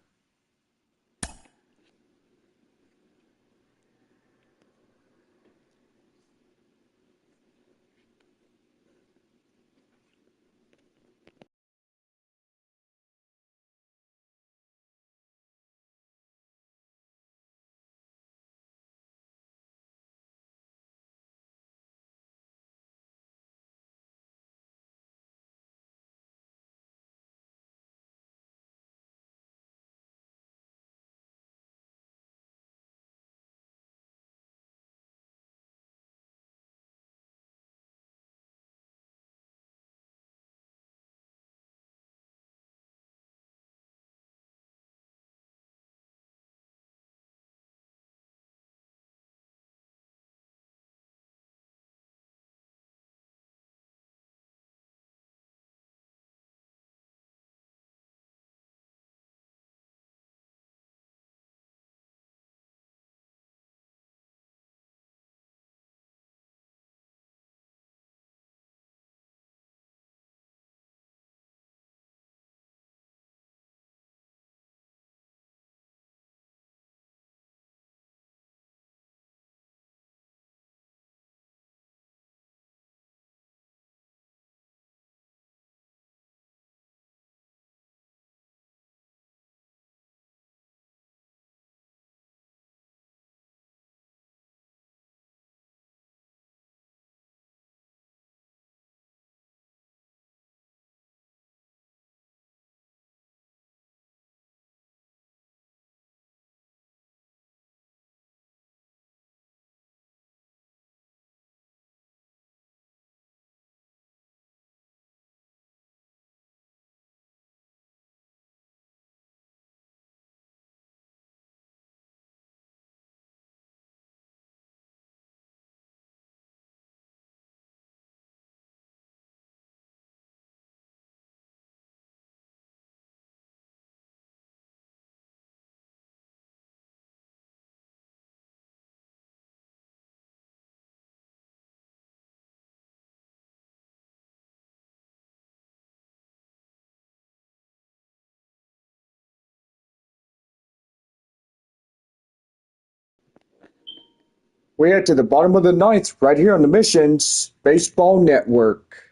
We head to the bottom of the ninth right here on the Missions Baseball Network.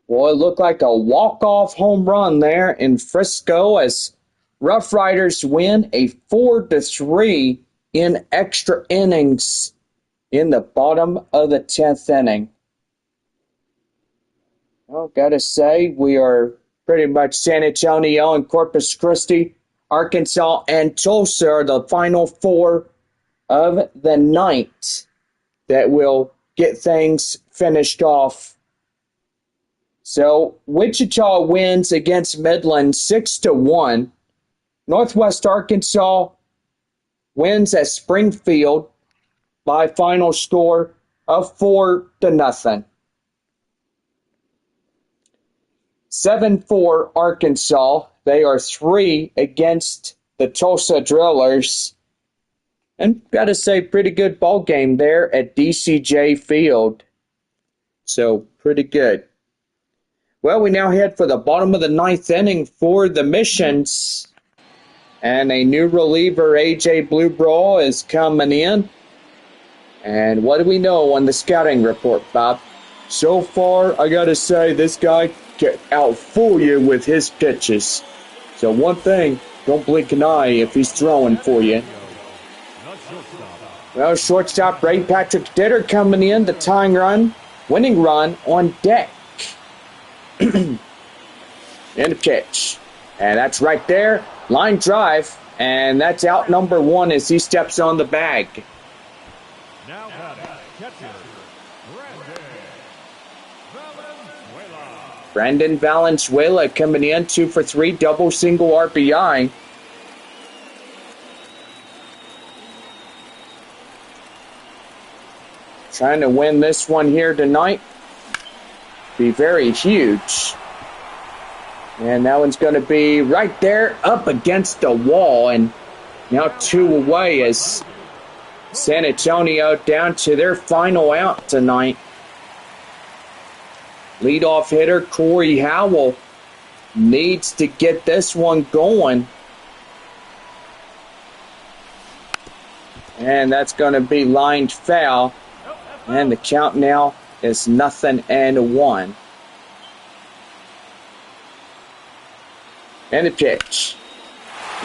Boy, it looked like a walk-off home run there in Frisco as Rough Riders win a 4-3 in extra innings in the bottom of the 10th inning. Well, gotta say, we are pretty much San Antonio and Corpus Christi, Arkansas, and Tulsa are the final four of the night that will get things finished off. So, Wichita wins against Midland 6-1. Northwest Arkansas wins at Springfield by final score of 4-0. 7-4 Arkansas. They are 3 against the Tulsa Drillers. And gotta say, pretty good ball game there at DCJ Field. So, pretty good. Well, we now head for the bottom of the ninth inning for the Missions. And a new reliever, A.J. Bluebraw, is coming in. And what do we know on the scouting report, Bob? So far, I gotta say, this guy can outfool you with his pitches. So one thing, don't blink an eye if he's throwing for you. Well, shortstop Ray Patrick Ditter coming in, the tying run, winning run on deck. And a pitch. And that's right there. Line drive. And that's out number 1 as he steps on the bag. Now catcher, Brandon Valenzuela coming in, 2 for 3, double single RBI. Trying to win this one here tonight. Be very huge. And that one's going to be right there up against the wall. And now 2 away as San Antonio down to their final out tonight. Leadoff hitter Corey Howell needs to get this one going. And that's going to be lined foul. And the count now is 0-1. And the pitch.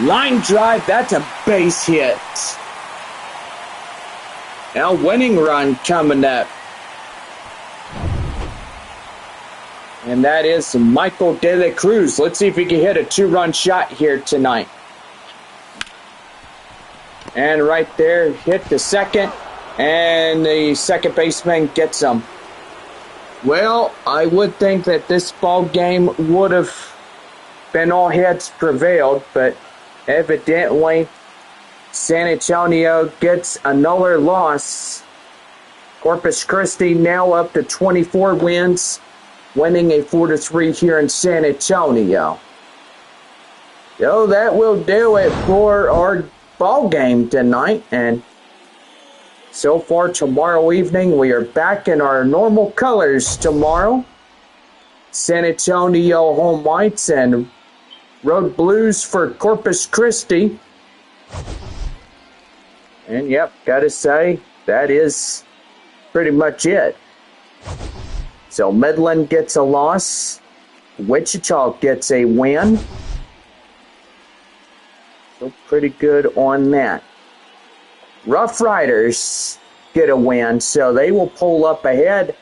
Line drive, that's a base hit. Now winning run coming up. And that is Michael De La Cruz. Let's see if he can hit a 2-run shot here tonight. And right there, hit the second. And the second baseman gets him. Well, I would think that this ball game would have been all heads prevailed, but evidently San Antonio gets another loss. Corpus Christi now up to 24 wins, winning a 4-3 here in San Antonio. So that will do it for our ball game tonight. And so far tomorrow evening, we are back in our normal colors tomorrow. San Antonio home whites and road blues for Corpus Christi. And yep, gotta say, that is pretty much it. So Midland gets a loss. Wichita gets a win. So pretty good on that. Rough Riders get a win, so they will pull up ahead.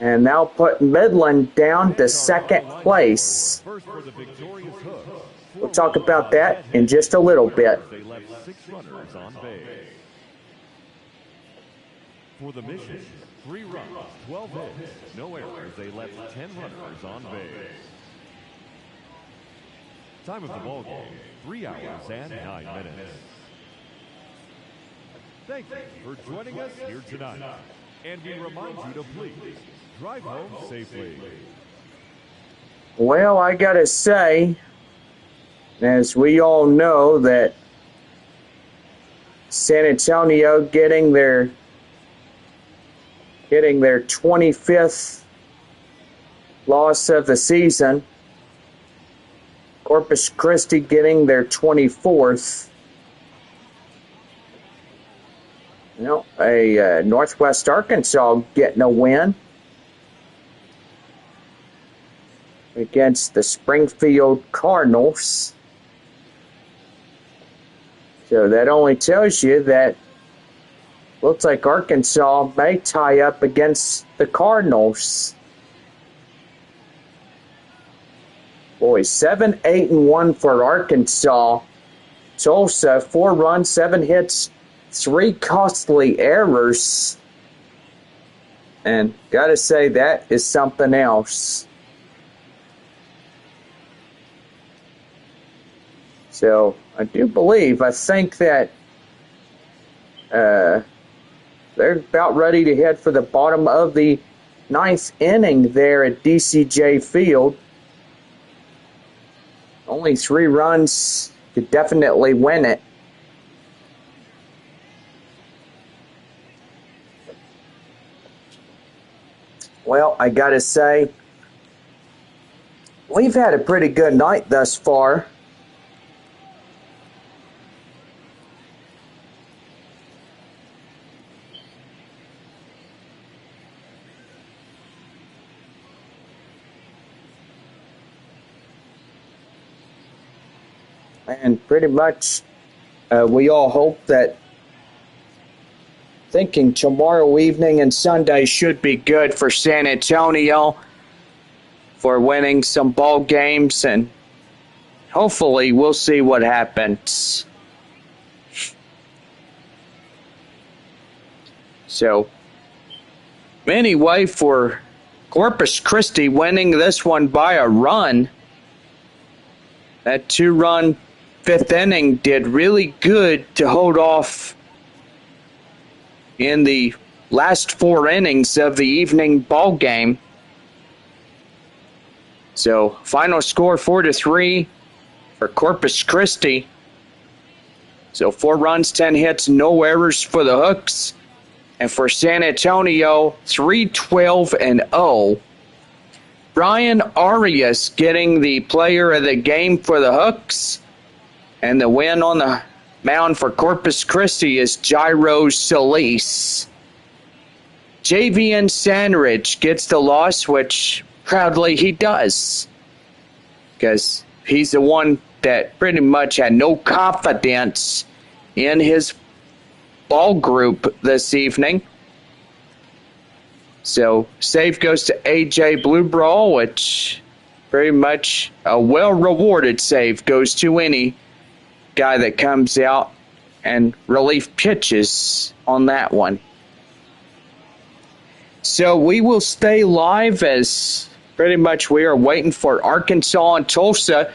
And now put Midland down to second place. We'll talk about that in just a little bit. They left 6 runners on base. For the Mission, 3 runs, 12 hits, no errors. They left 10 runners on base. Time of the ball game, 3 hours and 9 minutes. Thank you for joining us here tonight. And we remind you to please drive home safely. Well, I gotta say, as we all know, that San Antonio getting their 25th loss of the season. Corpus Christi getting their 24th. Northwest Arkansas getting a win against the Springfield Cardinals. So that only tells you that looks like Arkansas may tie up against the Cardinals. Boy, 7-8-1 for Arkansas. Tulsa, 4 runs, 7 hits, 3 costly errors. And gotta say, that is something else. So, I think that they're about ready to head for the bottom of the 9th inning there at DCJ Field. Only 3 runs could definitely win it. Well, I gotta say, we've had a pretty good night thus far. And pretty much we all hope that thinking tomorrow evening and Sunday should be good for San Antonio for winning some ball games, and hopefully we'll see what happens. So anyway, for Corpus Christi winning this one by a run, that 2-run 5th inning did really good to hold off in the last 4 innings of the evening ball game. So final score 4-3 for Corpus Christi. So 4 runs, 10 hits, no errors for the Hooks. And for San Antonio, 3-12-0. Brian Arias getting the player of the game for the Hooks. And the win on the mound for Corpus Christi is Jairo Solis. Javian Sandridge gets the loss, which proudly he does, because he's the one that pretty much had no confidence in his ball group this evening. So save goes to AJ Bluebrawl, which very much a well-rewarded save goes to any guy that comes out and relief pitches on that one. So we will stay live as pretty much we are waiting for Arkansas and Tulsa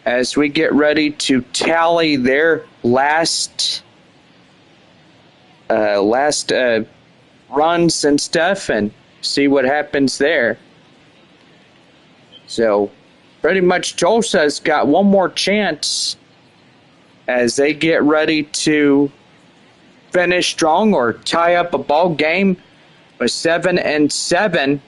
as we get ready to tally their last runs and stuff and see what happens there. So pretty much Tulsa's got one more chance as they get ready to finish strong or tie up a ball game with 7-7.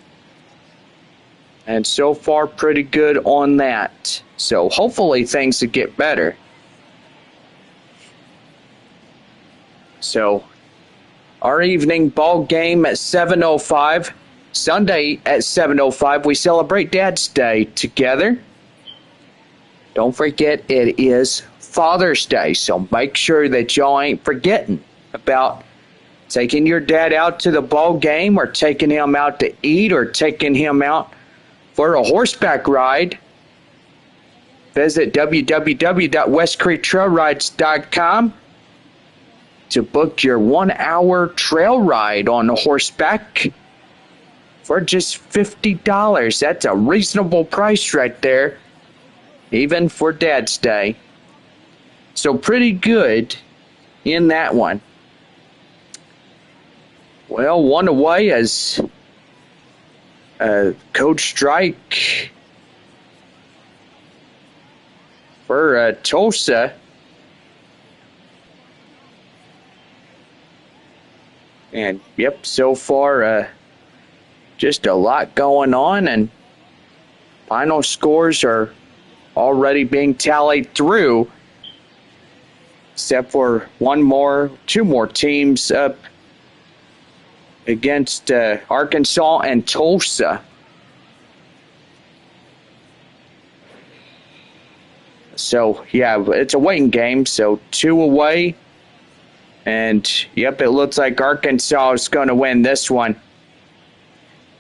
And so far pretty good on that. So hopefully things will get better. So our evening ball game at 7:05. Sunday at 7:05, we celebrate Dad's Day together. Don't forget, it is Father's Day, so make sure that y'all ain't forgetting about taking your dad out to the ball game or taking him out to eat or taking him out for a horseback ride. Visit www.westcreektrailrides.com to book your 1-hour trail ride on horseback for just $50. That's a reasonable price right there, even for Dad's Day. So pretty good in that one. Well, one away as Coach Strike for Tulsa. And, yep, so far just a lot going on, and final scores are already being tallied through, except for two more teams up against Arkansas and Tulsa. So, yeah, it's a waiting game, so 2 away. And, yep, it looks like Arkansas is going to win this one.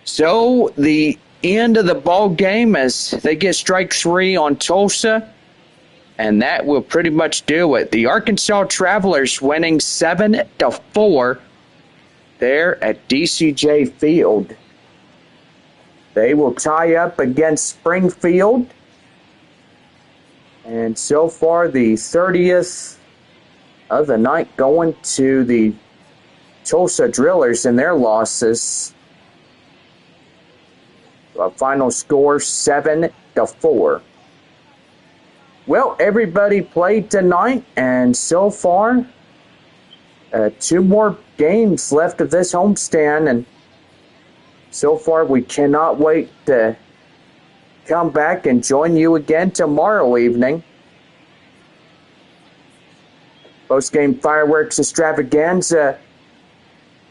So, the end of the ball game as they get strike 3 on Tulsa. And that will pretty much do it. The Arkansas Travelers winning 7-4 there at DCJ Field. They will tie up against Springfield. And so far, the 30th of the night going to the Tulsa Drillers in their losses. A final score 7-4. Well, everybody played tonight, and so far, 2 more games left of this homestand, and so far we cannot wait to come back and join you again tomorrow evening. Post-game fireworks extravaganza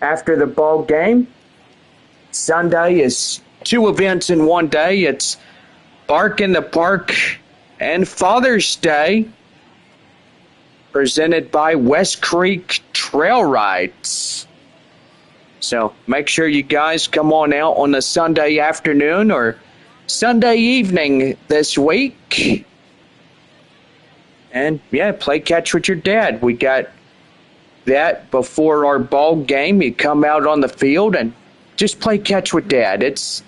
after the ball game. Sunday is 2 events in one day. It's Bark in the Park and Father's Day, presented by West Creek Trail Rides. So make sure you guys come on out on a Sunday afternoon or Sunday evening this week. And, yeah, play catch with your dad. We got that before our ball game. You come out on the field and just play catch with Dad. It's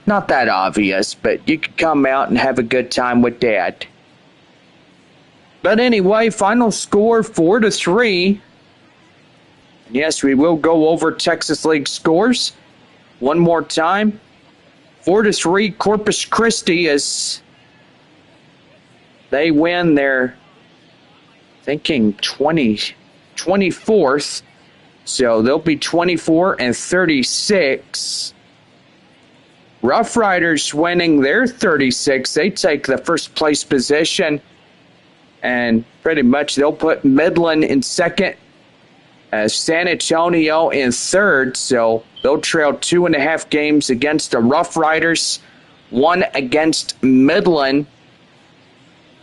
not that obvious, but you can come out and have a good time with Dad. But anyway, final score 4-3. Yes, we will go over Texas League scores one more time. 4-3 Corpus Christi as they win their, thinking 24th. So they'll be 24-36. Rough Riders winning their 36. They take the first place position. And pretty much they'll put Midland in second. San Antonio in third. So they'll trail 2.5 games against the Rough Riders. 1 against Midland.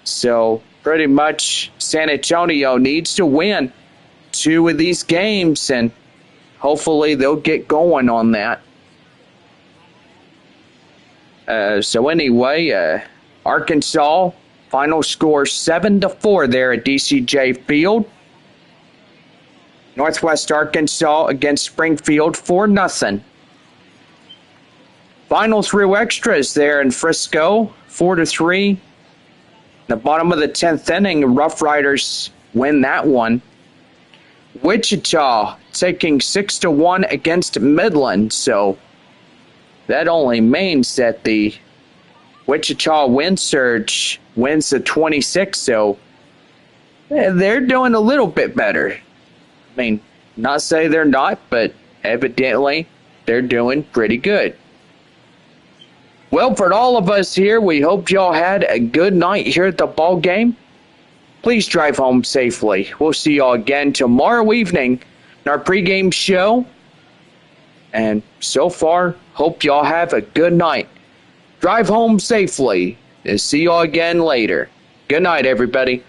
So pretty much San Antonio needs to win 2 of these games, and hopefully they'll get going on that. So anyway, Arkansas, final score 7-4 there at DCJ Field. Northwest Arkansas against Springfield 4-0. Final through extras there in Frisco, 4-3. The bottom of the 10th inning, Rough Riders win that one. Wichita taking 6-1 against Midland, so that only means that the Wichita Wind Surge wins the 26, so they're doing a little bit better. I mean, not say they're not, but evidently they're doing pretty good. Well, for all of us here, we hope y'all had a good night here at the ball game. Please drive home safely. We'll see y'all again tomorrow evening in our pregame show. And so far, hope y'all have a good night. Drive home safely and see y'all again later. Good night, everybody.